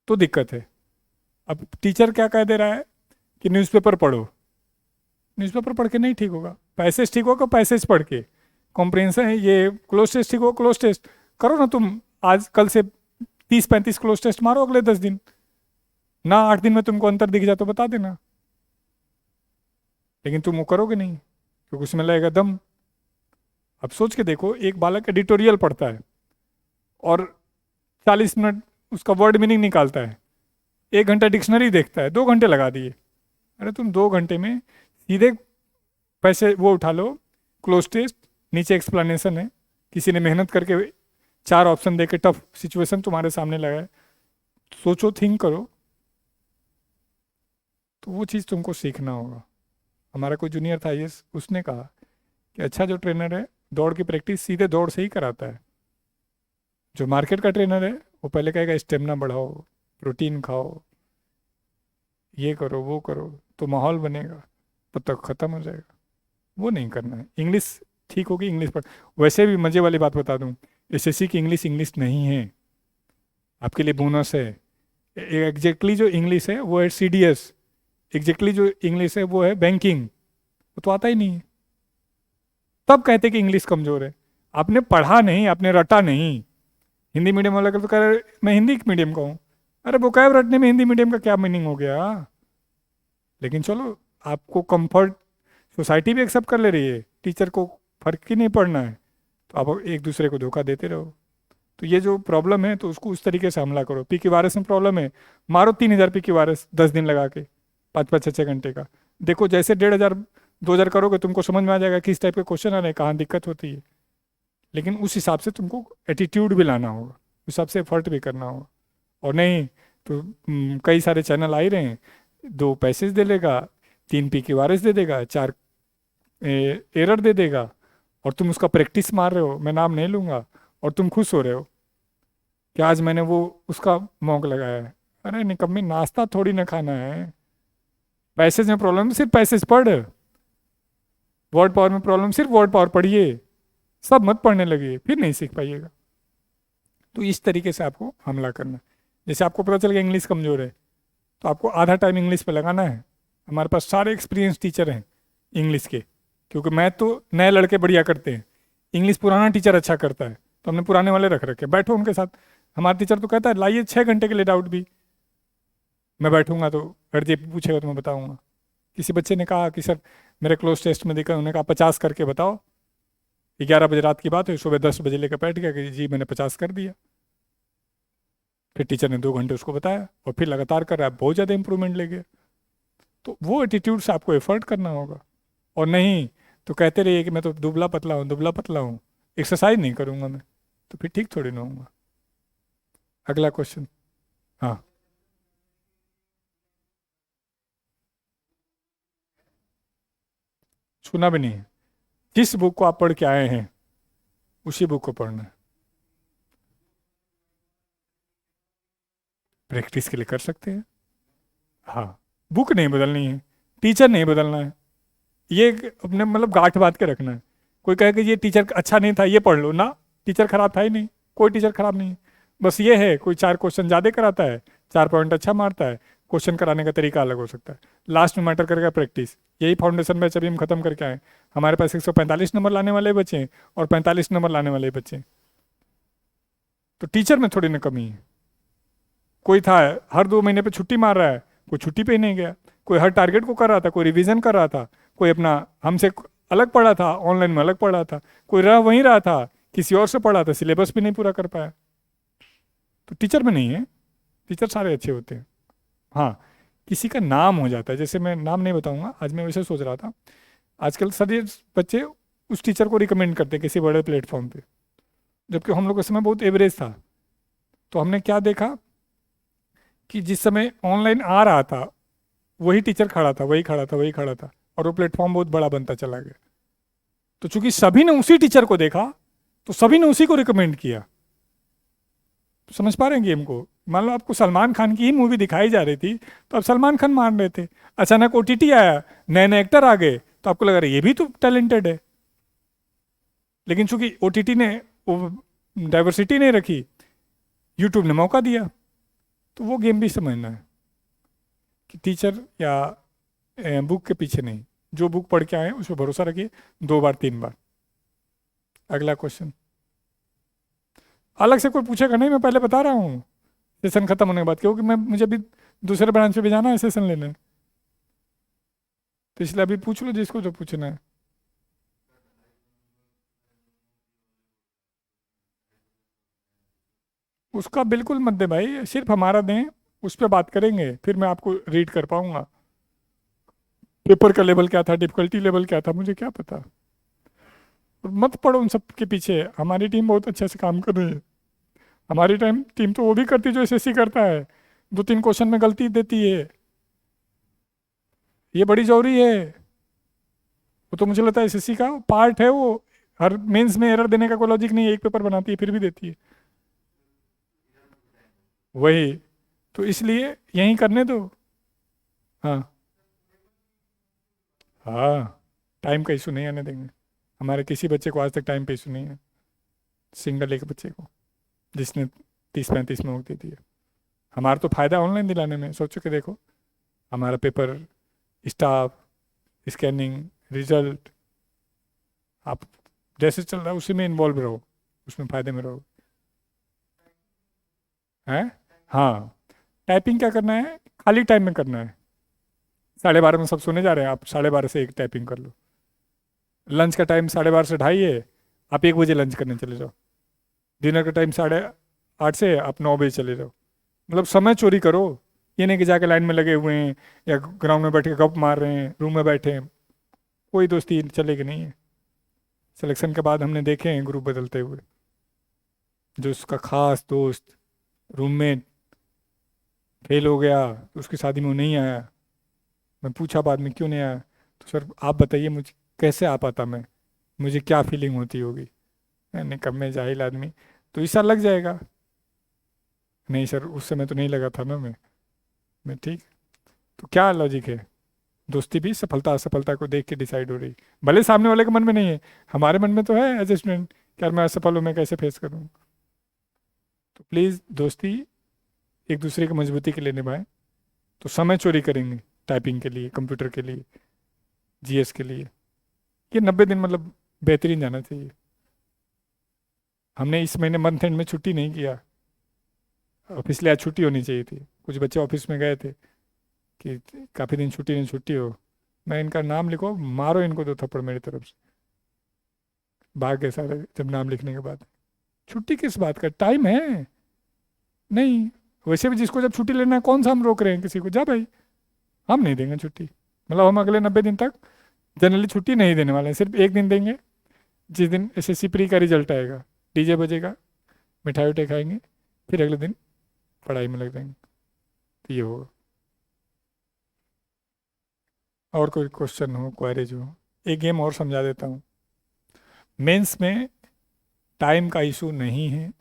तो दिक्कत है। अब टीचर क्या कह दे रहा है कि न्यूज़पेपर पढ़ो, न्यूज़पेपर पढ़ के नहीं ठीक होगा। पैसेज ठीक होगा पैसेज पढ़ के, कॉम्प्रिहेंशन ये क्लोज टेस्ट ठीक हो, क्लोज टेस्ट करो ना तुम। आज कल से 30-35 क्लोज टेस्ट मारो अगले 10 दिन, ना 8 दिन में तुमको अंतर दिख जाए तो बता देना, लेकिन तुम वो करोगे नहीं क्योंकि उसमें लगेगा दम। अब सोच के देखो, एक बालक एडिटोरियल पढ़ता है और 40 मिनट उसका वर्ड मीनिंग निकालता है, 1 घंटा डिक्शनरी देखता है, 2 घंटे लगा दिए। अरे तुम 2 घंटे में सीधे पैसे वो उठा लो, क्लोज टेस्ट, नीचे एक्सप्लेनेशन है, किसी ने मेहनत करके 4 ऑप्शन दे के टफ सिचुएशन तुम्हारे सामने लगा है, सोचो, थिंक करो। तो वो चीज़ तुमको सीखना होगा। हमारा कोई जूनियर था ये, उसने कहा कि अच्छा जो ट्रेनर है दौड़ की प्रैक्टिस सीधे दौड़ से ही कराता है। जो मार्केट का ट्रेनर है वो पहले कहेगा स्टेमिना बढ़ाओ, प्रोटीन खाओ, ये करो वो करो, तो माहौल बनेगा, तब तक ख़त्म हो जाएगा। वो नहीं करना है। इंग्लिश ठीक होगी, इंग्लिश पढ़। वैसे भी मज़े वाली बात बता दूं, एसएससी की इंग्लिश इंग्लिश नहीं है, आपके लिए बोनस है। एग्जैक्टली जो इंग्लिश है वो है सीडीएस, एग्जैक्टली जो इंग्लिश है वो है बैंकिंग, वो तो आता ही नहीं है। तब कहते कि इंग्लिश कमज़ोर है, आपने पढ़ा नहीं, आपने रटा नहीं। हिंदी मीडियम वाला तो कह रहे मैं हिंदी मीडियम का हूँ, अरे वोकैब रटने में हिंदी मीडियम का क्या मीनिंग हो गया? लेकिन चलो, आपको कंफर्ट सोसाइटी भी एक्सेप्ट कर ले रही है, टीचर को फर्क ही नहीं पड़ना है, तो आप एक दूसरे को धोखा देते रहो। तो ये जो प्रॉब्लम है तो उसको उस तरीके से हमला करो। पी क्यू वायरस में प्रॉब्लम है, मारो 3000 पी क्यू वायरस 10 दिन लगा के, 5-5 6-6 घंटे का। देखो जैसे 1500-2000 करोगे तुमको समझ में आ जाएगा किस टाइप के क्वेश्चन आ रहे हैं, कहाँ दिक्कत होती है। लेकिन उस हिसाब से तुमको एटीट्यूड भी लाना होगा, उस हिसाब से एफर्ट भी करना होगा। और नहीं तो कई सारे चैनल आ ही रहे हैं, 2 पैसेज दे देगा, 3 पी क्यू वायरस दे देगा, 4 एरर दे देगा, और तुम उसका प्रैक्टिस मार रहे हो, मैं नाम नहीं लूँगा, और तुम खुश हो रहे हो कि आज मैंने वो उसका मॉक लगाया है। अरे निकम्मी, नाश्ता थोड़ी ना खाना है। पैसेज में प्रॉब्लम सिर्फ पैसेज पढ़, वर्ड पावर में प्रॉब्लम सिर्फ वर्ड पावर पढ़िए, सब मत पढ़ने लगिए, फिर नहीं सीख पाइएगा। तो इस तरीके से आपको हमला करना है। जैसे आपको पता चल गया इंग्लिश कमज़ोर है, तो आपको आधा टाइम इंग्लिश पे लगाना है। हमारे पास सारे एक्सपीरियंस टीचर हैं इंग्लिश के, क्योंकि मैथ तो नए लड़के बढ़िया करते हैं, इंग्लिश पुराना टीचर अच्छा करता है, तो हमने पुराने वाले रख रखे, बैठो उनके साथ। हमारा टीचर तो कहता है लाइए 6 घंटे के लिए डाउट भी, मैं बैठूंगा तो अगर जी पूछेगा तो मैं बताऊंगा। किसी बच्चे ने कहा कि सर मेरे क्लोज टेस्ट में देखा, उन्होंने कहा 50 करके बताओ। 11 बजे रात की बात है, सुबह 10 बजे लेकर बैठ गया कि जी मैंने 50 कर दिया। फिर टीचर ने 2 घंटे उसको बताया और फिर लगातार कर रहा है, बहुत ज़्यादा इंप्रूवमेंट ले गया। तो वो एटीट्यूड से आपको एफर्ट करना होगा, और नहीं तो कहते रहिए कि मैं तो दुबला पतला हूँ, दुबला पतला हूँ, एक्सरसाइज नहीं करूँगा मैं, तो फिर ठीक थोड़ी ना होऊंगा। अगला क्वेश्चन। हाँ, सुना भी नहीं है। जिस बुक को आप पढ़ के आए हैं उसी बुक को पढ़ना है। प्रैक्टिस के लिए कर सकते हैं। हाँ, बुक नहीं बदलनी है, टीचर नहीं बदलना है, ये अपने मतलब गांठ बांध के रखना है। कोई कहे कि ये टीचर अच्छा नहीं था ये पढ़ लो ना, टीचर खराब था ही नहीं, कोई टीचर खराब नहीं है। बस ये है कोई 4 क्वेश्चन ज़्यादा कराता है, 4 पॉइंट अच्छा मारता है, क्वेश्चन कराने का तरीका अलग हो सकता है। लास्ट में मैटर करेगा प्रैक्टिस। यही फाउंडेशन बैच अभी हम खत्म करके आए। हमारे पास 145 नंबर लाने वाले बच्चे हैं और 45 नंबर लाने वाले बच्चे हैं। तो टीचर में थोड़ी ना कमी है। कोई था हर 2 महीने पे छुट्टी मार रहा है, कोई छुट्टी पे ही नहीं गया। कोई हर टारगेट को कर रहा था, कोई रिवीजन कर रहा था, कोई अपना हमसे अलग पढ़ा था, ऑनलाइन में अलग पढ़ा था, कोई रह वहीं रहा था, किसी और से पढ़ा था, सिलेबस भी नहीं पूरा कर पाया। तो टीचर में नहीं है, टीचर सारे अच्छे होते हैं। हाँ, किसी का नाम हो जाता है, जैसे मैं नाम नहीं बताऊंगा, आज मैं वैसे सोच रहा था, आजकल सारे बच्चे उस टीचर को रिकमेंड करते हैं किसी बड़े प्लेटफॉर्म पे, जबकि हम लोग के समय बहुत एवरेज था। तो हमने क्या देखा कि जिस समय ऑनलाइन आ रहा था वही टीचर खड़ा था, वही खड़ा था, वही खड़ा था, और वो प्लेटफॉर्म बहुत बड़ा बनता चला गया। तो चूंकि सभी ने उसी टीचर को देखा तो सभी ने उसी को रिकमेंड किया। तो समझ पा रहे हैं गेम को? मान लो आपको सलमान खान की ही मूवी दिखाई जा रही थी, तो आप सलमान खान मान रहे थे, अचानक ओटीटी आया, नए नए एक्टर आ गए, तो आपको लग रहा है ये भी तो टैलेंटेड है। लेकिन चूंकि ओटीटी ने वो डाइवर्सिटी नहीं रखी, यूट्यूब ने मौका दिया। तो वो गेम भी समझना है कि टीचर या बुक के पीछे नहीं, जो बुक पढ़ के आए उस पर भरोसा रखिए, 2 बार 3 बार। अगला क्वेश्चन। अलग से कोई पूछेगा नहीं, मैं पहले बता रहा हूँ सेशन खत्म होने के बाद, क्योंकि मैं मुझे भी दूसरे ब्रांच पे भी जाना है सेशन लेने, तो इसलिए अभी पूछ लो जिसको जो पूछना है। उसका बिल्कुल मत दे भाई, सिर्फ हमारा दें, उस पर बात करेंगे, फिर मैं आपको रीड कर पाऊंगा। पेपर का लेवल क्या था, डिफिकल्टी लेवल क्या था, मुझे क्या पता। और मत पड़ो उन सब के पीछे, हमारी टीम बहुत अच्छे से काम कर रही है। हमारी टाइम टीम तो वो भी करती है जो एसएससी करता है, 2-3 क्वेश्चन में गलती देती है, ये बड़ी जरूरी है। वो तो मुझे लगता है एसएससी का पार्ट है वो, हर मेंस में एरर देने का कोई लॉजिक नहीं है, एक पेपर बनाती है फिर भी देती है। वही, तो इसलिए यहीं करने दो। हाँ, हाँ, टाइम का इशू नहीं आने देंगे। हमारे किसी बच्चे को आज तक टाइम पे इशू नहीं है, सिंगल एक बच्चे को जिसने 30-35 में होती थी। हमारा तो फायदा ऑनलाइन दिलाने में, सोचो के देखो, हमारा पेपर, स्टाफ, स्कैनिंग, रिजल्ट, आप जैसे चल रहा है उसी में इन्वॉल्व रहो, उसमें फायदे में रहो। हैं? हाँ, टाइपिंग क्या करना है, खाली टाइम में करना है। 12:30 में सब सोने जा रहे हैं, आप 12:30 से 1 टाइपिंग कर लो। लंच का टाइम 12:30 से 2:30 है, आप 1 बजे लंच करने चले जाओ। डिनर का टाइम 8:30 से आप 9 बजे चले जाओ। मतलब समय चोरी करो, ये नहीं कि जाके लाइन में लगे हुए हैं या ग्राउंड में बैठ के गप मार रहे हैं, रूम में बैठे हैं, कोई दोस्ती चलेगी नहीं है। सिलेक्शन के बाद हमने देखे हैं ग्रुप बदलते हुए, जो उसका खास दोस्त रूममेट फेल हो गया तो उसकी शादी में वो नहीं आया। मैं पूछा बाद में क्यों नहीं आया, तो सर आप बताइए मुझे कैसे आ पाता मैं, मुझे क्या फीलिंग होती होगी। मैंने कब, मैं जाहिल आदमी, तो इस साल लग जाएगा। नहीं सर उस समय तो नहीं लगा था ना मैं ठीक। तो क्या लॉजिक है? दोस्ती भी सफलता असफलता को देख के डिसाइड हो रही, भले सामने वाले के मन में नहीं है, हमारे मन में तो है एज ए स्टूडेंट कि यार मैं असफल हूँ, मैं कैसे फेस करूँ। तो प्लीज़ दोस्ती एक दूसरे की मजबूती के लिए निभाएं। तो समय चोरी करेंगे टाइपिंग के लिए, कंप्यूटर के लिए, जीएस के लिए, ये 90 दिन मतलब बेहतरीन जाना चाहिए। हमने इस महीने मंथ एंड में छुट्टी नहीं किया, ऑफिस लिए आज छुट्टी होनी चाहिए थी। कुछ बच्चे ऑफिस में गए थे कि काफ़ी दिन छुट्टी नहीं, छुट्टी हो, मैं इनका नाम लिखो, मारो इनको 2 थप्पड़ मेरी तरफ से। भाग गए सारे जब नाम लिखने के बाद। छुट्टी किस बात का, टाइम है नहीं। वैसे भी जिसको जब छुट्टी लेना है, कौन सा हम रोक रहे हैं किसी को, जा भाई, हम नहीं देंगे छुट्टी। मतलब हम अगले 90 दिन तक जनरली छुट्टी नहीं देने वाले हैं, सिर्फ एक दिन देंगे, जिस दिन एसएससी प्री का रिजल्ट आएगा, डीजे बजेगा, मिठाई उठाई खाएंगे, फिर अगले दिन पढ़ाई में लग जाएंगे। तो ये होगा। और कोई क्वेश्चन हो, क्वेरीज हो? एक गेम और समझा देता हूँ। मेंस में टाइम का इशू नहीं है,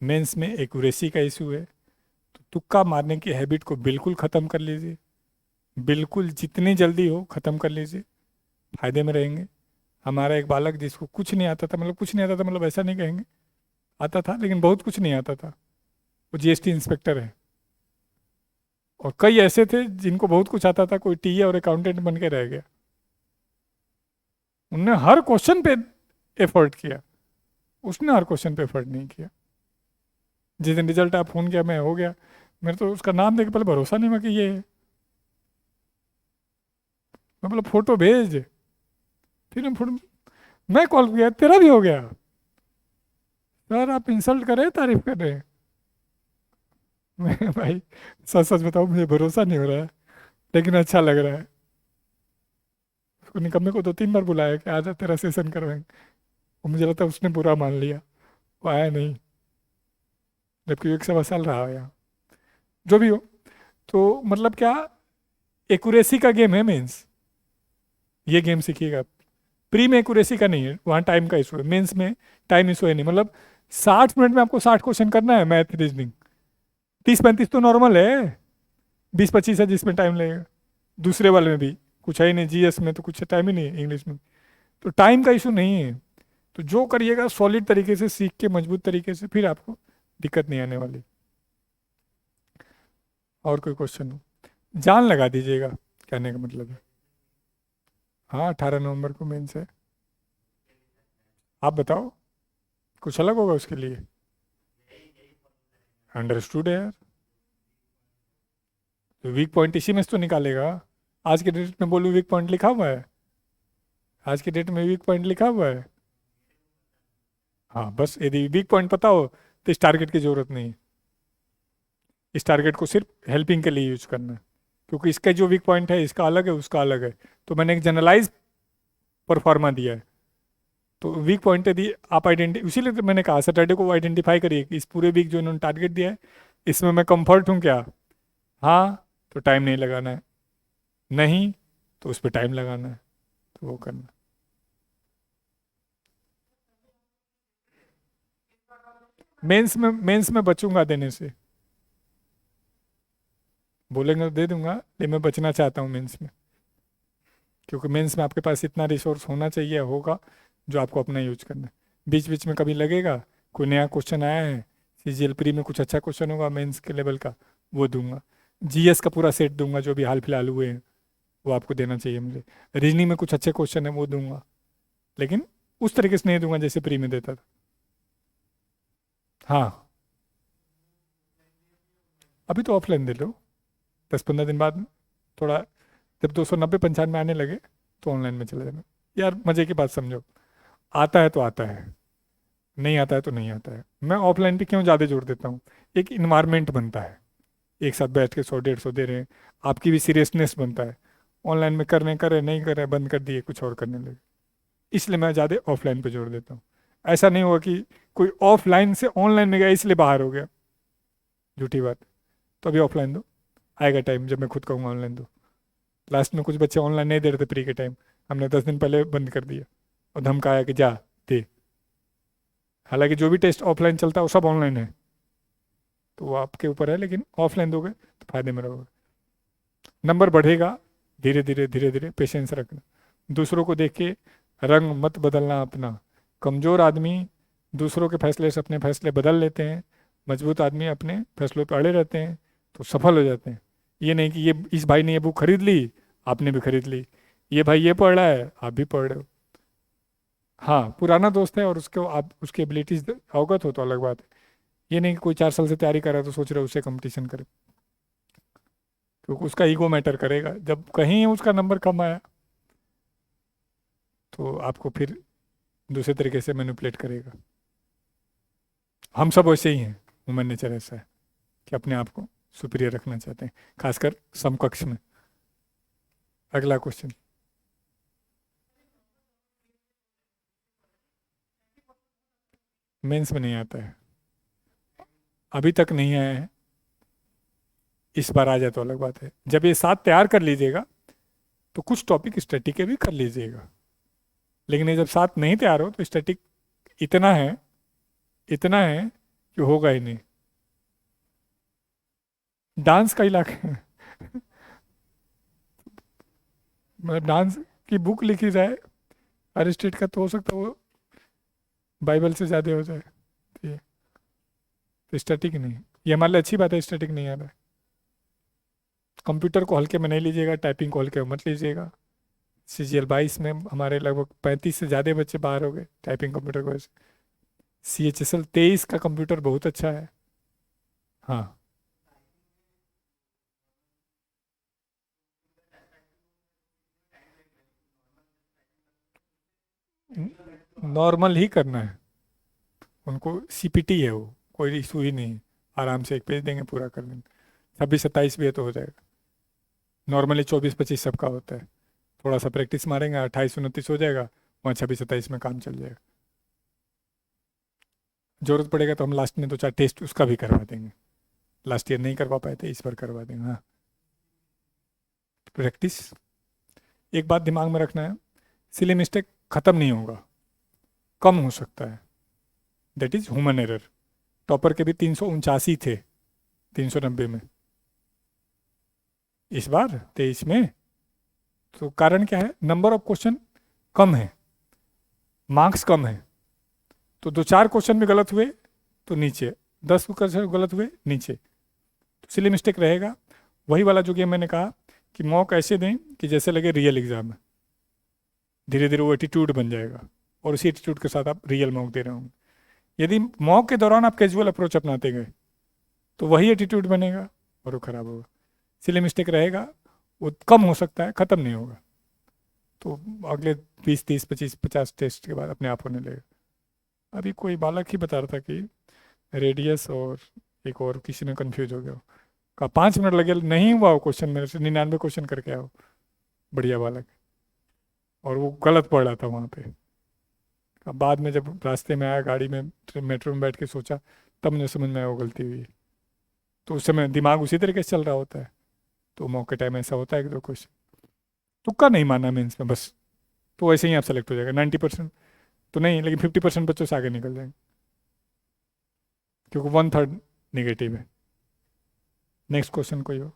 मेंस में एक्यूरेसी का इशू है। तो तुक्का मारने की हैबिट को बिल्कुल ख़त्म कर लीजिए, बिल्कुल जितनी जल्दी हो ख़त्म कर लीजिए, फायदे में रहेंगे। हमारा एक बालक जिसको कुछ नहीं आता था, मतलब कुछ नहीं आता था मतलब ऐसा नहीं कहेंगे, आता था लेकिन बहुत कुछ नहीं आता था, वो जीएसटी इंस्पेक्टर है। और कई ऐसे थे जिनको बहुत कुछ आता था, कोई टीए और अकाउंटेंट बन के रह गया। उनने हर क्वेश्चन पे एफर्ट किया, उसने हर क्वेश्चन पे एफर्ट नहीं किया। जिस दिन रिजल्ट आप फोन किया, मैं हो गया, मेरे तो उसका नाम देख के पहले भरोसा नहीं हुआ कि ये है। मैं बोला फोटो भेज, फिर मैं फोटो, मैं कॉल किया, तेरा भी हो गया। सर आप इंसल्ट कर रहे हैं, तारीफ कर रहे हैं? मैं भाई सच सच बताओ, मुझे भरोसा नहीं हो रहा है, लेकिन अच्छा लग रहा है। उसको निकम्मे को 2-3 बार बुलाया कि आजा तेरा सेशन करवाएंगे, और मुझे लगता है उसने बुरा मान लिया, वो आया नहीं, जबकि 1 सवा साल रहा यहाँ। जो भी हो, तो मतलब क्या, एक्यूरेसी का गेम है मेंस, ये गेम सीखिएगा। प्री में एक्यूरेसी का नहीं है, वहाँ टाइम का इशू है, मेंस में टाइम इशू है नहीं। मतलब 60 मिनट में आपको 60 क्वेश्चन करना है, मैथ रीजनिंग। 30-35 तो नॉर्मल है, 20-25 है जिसमें टाइम लगेगा। दूसरे वाले में भी कुछ है ही नहीं, जीएस में तो कुछ टाइम ही नहीं है, इंग्लिश में तो टाइम का इशू नहीं है। तो जो करिएगा सॉलिड तरीके से सीख के, मजबूत तरीके से, फिर आपको दिक्कत नहीं आने वाली। और कोई क्वेश्चन हो, जान लगा दीजिएगा, कहने का मतलब है। हाँ 18 नवंबर को मेंस है, आप बताओ, कुछ अलग होगा उसके लिए? अंडरस्टूड है यार, तो वीक पॉइंट इसी में से तो निकालेगा। आज के डेट में बोलूँ वीक पॉइंट लिखा हुआ है, आज के डेट में वीक पॉइंट लिखा हुआ है। हाँ बस, यदि वीक पॉइंट पता हो तो इस टारगेट की जरूरत नहीं है। इस टारगेट को सिर्फ हेल्पिंग के लिए यूज करना है, क्योंकि इसका जो वीक पॉइंट है इसका अलग है, उसका अलग है। तो मैंने एक जनरलाइज परफॉर्मा दिया है। तो वीक पॉइंट यदि आप इसीलिए तो मैंने कहा सैटरडे को आइडेंटिफाई करिए कि इस पूरे वीक जो इन्होंने टारगेट दिया है, इसमें मैं कंफर्ट हूँ क्या? हाँ तो टाइम नहीं लगाना है, नहीं तो उस पर टाइम लगाना है, तो वो करना। मेंस में बचूंगा देने से, बोलेंगे तो दे दूंगा, लेकिन मैं बचना चाहता हूँ मेंस में, क्योंकि मेंस में आपके पास इतना रिसोर्स होना चाहिए, होगा, जो आपको अपना यूज करना है। बीच बीच में कभी लगेगा कोई नया क्वेश्चन आया है, सीजीएल प्री में कुछ अच्छा क्वेश्चन होगा मेंस के लेवल का, वो दूंगा। जीएस का पूरा सेट दूंगा, जो भी हाल फिलहाल हुए हैं वो आपको देना चाहिए मुझे। रीजनिंग में कुछ अच्छे क्वेश्चन है वो दूंगा, लेकिन उस तरीके से नहीं दूंगा जैसे प्री में देता था। हाँ अभी तो ऑफलाइन दे लो, 10-15 दिन बाद थोड़ा, जब 290-95 आने लगे तो ऑनलाइन में चले जाना। यार मजे की बात समझो, आता है तो आता है, नहीं आता है तो नहीं आता है। मैं ऑफलाइन पे क्यों ज़्यादा जोर देता हूँ, एक इन्वायरमेंट बनता है, एक साथ बैठ के 100-150 दे रहे हैं, आपकी भी सीरियसनेस बनता है। ऑनलाइन में कर रहे कर रहे नहीं कर रहे, बंद कर दिए, कुछ और करने लगे, इसलिए मैं ज़्यादा ऑफलाइन पे जोर देता हूँ। ऐसा नहीं होगा कि कोई ऑफलाइन से ऑनलाइन में गया इसलिए बाहर हो गया, झूठी बात। तो अभी ऑफलाइन दो, आएगा टाइम जब मैं खुद कहूँगा ऑनलाइन दो। लास्ट में कुछ बच्चे ऑनलाइन नहीं दे रहे थे प्री के टाइम, हमने 10 दिन पहले बंद कर दिया और धमकाया कि जा दे। हालांकि जो भी टेस्ट ऑफलाइन चलता है वो सब ऑनलाइन है, तो वो आपके ऊपर है, लेकिन ऑफलाइन दोगे तो फायदे में रहोगे, नंबर बढ़ेगा, धीरे धीरे धीरे धीरे पेशेंस रखना। दूसरों को देख के रंग मत बदलना अपना। कमज़ोर आदमी दूसरों के फैसले से अपने फैसले बदल लेते हैं, मजबूत आदमी अपने फैसलों पर अड़े रहते हैं, तो सफल हो जाते हैं। ये नहीं कि ये इस भाई ने ये बुक खरीद ली, आपने भी खरीद ली, ये भाई ये पढ़ रहा है आप भी पढ़ रहे हो। हाँ, पुराना दोस्त है और उसको आप उसकी एबिलिटीज अवगत हो तो अलग बात है। ये नहीं कि कोई 4 साल से तैयारी कर रहा है तो सोच रहे हो उससे कंपटीशन करे, क्योंकि उसका ईगो मैटर करेगा। जब कहीं उसका नंबर कम आया तो आपको फिर दूसरे तरीके से मैनिपुलेट करेगा। हम सब वैसे ही हैं, ह्यूमन नेचर ऐसा है कि अपने आप को सुपीरियर रखना चाहते हैं, खासकर समकक्ष में। अगला क्वेश्चन। मेंस में नहीं आता है, अभी तक नहीं आया है, इस बार आ जाए तो अलग बात है। जब ये 7 तैयार कर लीजिएगा तो कुछ टॉपिक स्टैटिक के भी कर लीजिएगा, लेकिन ये जब 7 नहीं तैयार हो तो स्टैटिक इतना है, इतना है कि होगा ही नहीं। डांस का इलाका है मतलब डांस की बुक लिखी जाए हर स्टेट का तो हो सकता है वो बाइबल से ज़्यादा हो जाए। तो स्टैटिक नहीं, ये हमारे लिए अच्छी बात है, स्टैटिक नहीं आ रहा है। कंप्यूटर को हल्के में नहीं लीजिएगा, टाइपिंग को हल्के में मत लीजिएगा। CGL 22 में हमारे लगभग 35 से ज़्यादा बच्चे बाहर हो गए टाइपिंग कंप्यूटर को। CHSL 23 का कंप्यूटर बहुत अच्छा है। हाँ, नॉर्मल ही करना है उनको। CPT है वो, कोई इशू ही नहीं, आराम से एक पेज देंगे पूरा कर लेंगे। 26-27 भी है तो हो जाएगा। नॉर्मली 24-25 सबका होता है, थोड़ा सा प्रैक्टिस मारेंगे 28-29 हो जाएगा, वहाँ 26-27 में काम चल जाएगा। जरूरत पड़ेगा तो हम लास्ट में 2-4 टेस्ट उसका भी करवा देंगे। लास्ट ईयर नहीं करवा पाए थे, इस बार करवा देंगे। हाँ, प्रैक्टिस। एक बात दिमाग में रखना है, सिली मिस्टेक खत्म नहीं होगा, कम हो सकता है, that is human error. Topper के भी 379 थे 390 में, इस बार 23 में। तो कारण क्या है? नंबर ऑफ क्वेश्चन कम है, मार्क्स कम है, तो 2-4 क्वेश्चन भी गलत हुए तो नीचे, 10 क्वेश्चन गलत हुए नीचे, तो सिली मिस्टेक रहेगा। वही वाला जो गेम मैंने कहा कि मॉक ऐसे दें कि जैसे लगे रियल एग्जाम है, धीरे धीरे वो एटीट्यूड बन जाएगा और उसी एटीट्यूड के साथ आप रियल मॉक दे रहे होंगे। यदि मॉक के दौरान आप कैजुअल अप्रोच अपनाते गए तो वही एटीट्यूड बनेगा और वो खराब होगा। सिली मिस्टेक रहेगा, वो कम हो सकता है, खत्म नहीं होगा। तो अगले 20-30-25-50 टेस्ट के बाद अपने आप होने लगेगा। अभी कोई बालक ही बता रहा था कि रेडियस और एक और किसी में कंफ्यूज हो गया, कहा 5 मिनट लगे, नहीं हुआ वो क्वेश्चन मेरे से, 99 क्वेश्चन करके आओ, बढ़िया बालक, और वो गलत पढ़ रहा था वहाँ पे। अब बाद में जब रास्ते में आया गाड़ी में, मेट्रो में बैठ के सोचा, तब मुझे समझ में आया वो गलती हुई। तो उस समय दिमाग उसी तरीके से चल रहा होता है, तो मौके टाइम ऐसा होता है कि 2 क्वेश्चन तुक्का नहीं मारना मेंस में बस, तो वैसे ही आप सेलेक्ट हो जाएगा। 90% तो नहीं, लेकिन 50% बच्चों से आगे निकल जाएंगे, क्योंकि 1/3 निगेटिव है। नेक्स्ट क्वेश्चन कोई हो?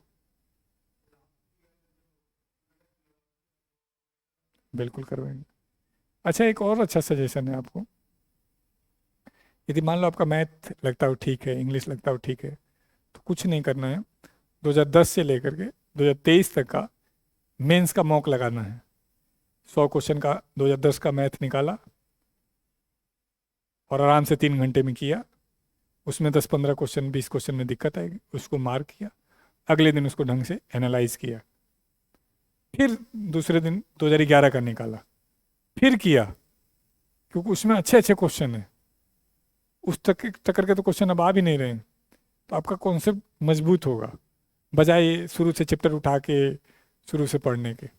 बिल्कुल करवाएंगे। अच्छा, एक और अच्छा सजेशन है आपको। यदि मान लो आपका मैथ लगता हो ठीक है, इंग्लिश लगता हो ठीक है, तो कुछ नहीं करना है, 2010 से लेकर के 2023 तक का मेंस का मॉक लगाना है। 100 क्वेश्चन का 2010 का मैथ निकाला और आराम से 3 घंटे में किया। उसमें 10-15 क्वेश्चन, 20 क्वेश्चन में दिक्कत आएगी, उसको मार्क किया, अगले दिन उसको ढंग से एनालाइज किया। फिर दूसरे दिन 2011 का निकाला, फिर किया, क्योंकि उसमें अच्छे अच्छे क्वेश्चन हैं। उस तक टक्कर के तो क्वेश्चन अब आ भी नहीं रहे हैं, तो आपका कॉन्सेप्ट मजबूत होगा, बजाय शुरू से चैप्टर उठा के शुरू से पढ़ने के।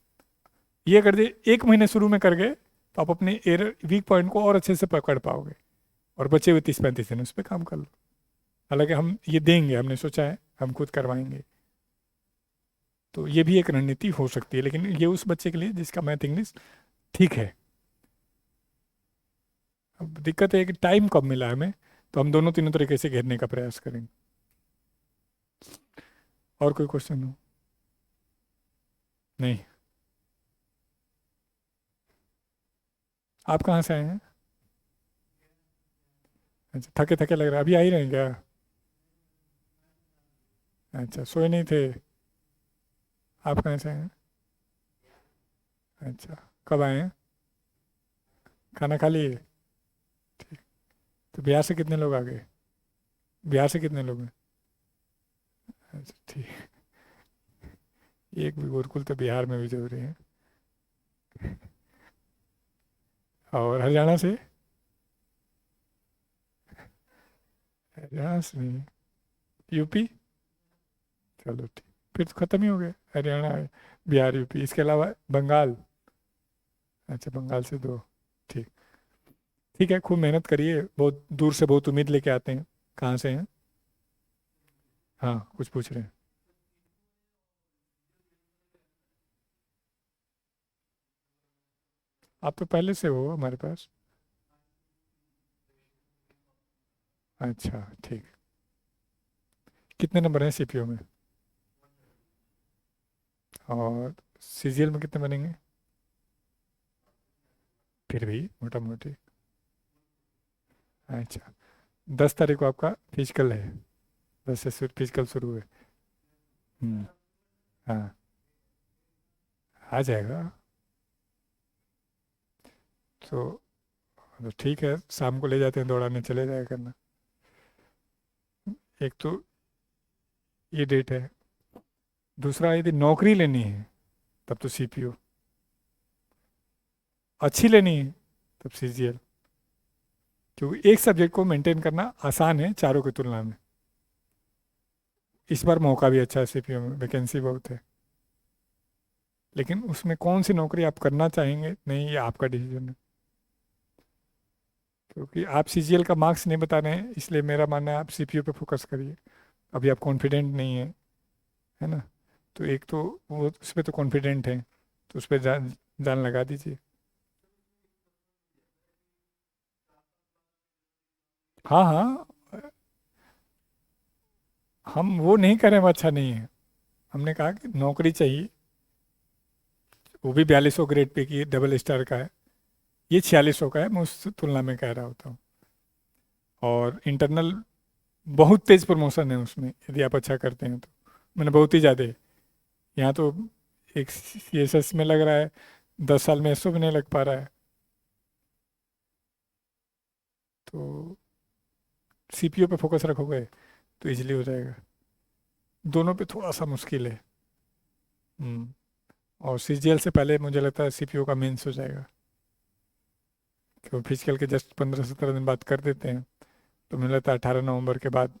ये कर दे, 1 महीने शुरू में कर गए तो आप अपने एरर वीक पॉइंट को और अच्छे से पकड़ पाओगे, और बचे हुए 30-35 दिन उस पर काम कर लो। हालांकि हम ये देंगे, हमने सोचा है हम खुद करवाएंगे, तो ये भी एक रणनीति हो सकती है, लेकिन ये उस बच्चे के लिए जिसका मैथ इंग्लिश ठीक है। अब दिक्कत है कि टाइम कब मिला हमें, तो हम दोनों तीनों तरीके से घेरने का प्रयास करेंगे। और कोई क्वेश्चन हो? नहीं? आप कहाँ से आए हैं? अच्छा, थके थके लग रहा है, अभी आ ही रहे हैं क्या? अच्छा, सोए नहीं थे? आप कहाँ से आए हैं? अच्छा, कब आए हैं? खाना खा लिए? ठीक। तो बिहार से कितने लोग आ गए? बिहार से कितने लोग हैं? अच्छा, ठीक। एक भी गुरुकुल तो बिहार में भी जरूरी है। और हरियाणा से? हरियाणा से नहीं? यूपी? चलो ठीक, फिर तो खत्म ही हो गए। हरियाणा, बिहार, यूपी, इसके अलावा बंगाल? अच्छा, बंगाल से दो। ठीक। ठीक है, खूब मेहनत करिए, बहुत दूर से बहुत उम्मीद लेके आते हैं। कहाँ से हैं? हाँ, कुछ पूछ रहे हैं? आप तो पहले से हो हमारे पास। अच्छा, ठीक। कितने नंबर हैं सीपीयू में? और सीजीएल में कितने बनेंगे? फिर भी मोटा मोटी। अच्छा, 10 तारीख को आपका फिजिकल है? 10 से फिजिकल शुरू है। हम्म। हाँ, आ जाएगा। तो ठीक है, शाम को ले जाते हैं दौड़ाने, चले जाया करना। एक तो ये डेट है। दूसरा, यदि नौकरी लेनी है तब तो सीपीयू, अच्छी लेनी है तब सीजीएल। क्योंकि एक सब्जेक्ट को मेंटेन करना आसान है चारों की तुलना में। इस बार मौका भी अच्छा है, सीपीयू में वैकेंसी बहुत है। लेकिन उसमें कौन सी नौकरी आप करना चाहेंगे, नहीं, ये आपका डिसीजन है। क्योंकि आप सीजीएल का मार्क्स नहीं बता रहे हैं, इसलिए मेरा मानना है आप सीपीयू पे फोकस करिए। अभी आप कॉन्फिडेंट नहीं है, है ना? तो एक तो वो उस पर तो कॉन्फिडेंट है, तो उस पर जान जान लगा दीजिए। हाँ हाँ, हम वो नहीं करें वो अच्छा नहीं है। हमने कहा कि नौकरी चाहिए, वो भी 4200 ग्रेड पे की डबल स्टार का है। ये 4600 का है, मैं उस तुलना में कह रहा होता हूँ। और इंटरनल बहुत तेज प्रमोशन है उसमें, यदि आप अच्छा करते हैं तो। मैंने बहुत ही ज़्यादा है। यहाँ तो एक सीएसएस में लग रहा है, 10 साल में एसओ भी नहीं लग पा रहा है। तो सीपीयू पे फोकस रखोगे तो इजीली हो जाएगा। दोनों पे थोड़ा सा मुश्किल है। हम्म। और सीजीएल से पहले मुझे लगता है सीपीयू का मेंस हो जाएगा। क्यों, फिजिकल के जस्ट 15-17 दिन बाद कर देते हैं। तो मुझे लगता है 18 नवंबर के बाद,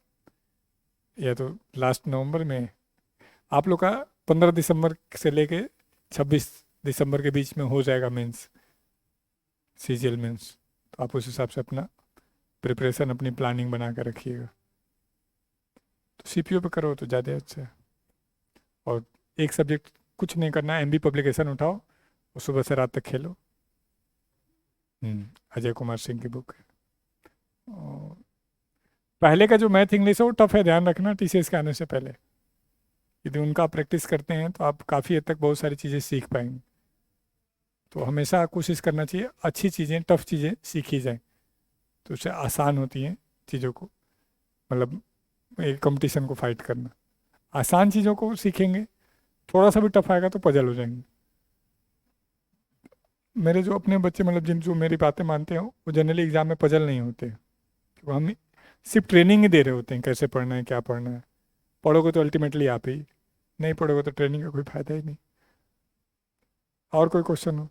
या तो लास्ट नवंबर में। आप लोग का 15 दिसंबर से लेके 26 दिसंबर के बीच में हो जाएगा मेंस, सीजीएल मेंस। तो आप उस हिसाब से अपना प्रिपरेशन, अपनी प्लानिंग बना कर रखिएगा। तो सीपीयू पे करो तो ज़्यादा अच्छा है। और एक सब्जेक्ट कुछ नहीं करना है, एमबी पब्लिकेशन उठाओ और सुबह से रात तक खेलो। अजय कुमार सिंह की बुक है। और पहले का जो मैथ इंग्लिश है वो टफ है, ध्यान रखना टीसीएस के आने से पहले। यदि उनका आप प्रैक्टिस करते हैं तो आप काफ़ी हद तक बहुत सारी चीज़ें सीख पाएंगे। तो हमेशा कोशिश करना चाहिए अच्छी चीज़ें, टफ चीज़ें सीखी जाएं, तो उससे आसान होती हैं चीज़ों को, मतलब एक कंपटीशन को फाइट करना। आसान चीज़ों को सीखेंगे, थोड़ा सा भी टफ आएगा तो पजल हो जाएंगे। मेरे जो अपने बच्चे, मतलब जिन जो मेरी बातें मानते हैं, वो जनरली एग्जाम में पजल नहीं होते, क्योंकि हम सिर्फ ट्रेनिंग ही दे रहे होते हैं, कैसे पढ़ना है, क्या पढ़ना है। पढ़ोगे तो अल्टीमेटली आप ही, नहीं पढ़ोगे तो ट्रेनिंग का कोई फायदा ही नहीं। और कोई क्वेश्चन हो?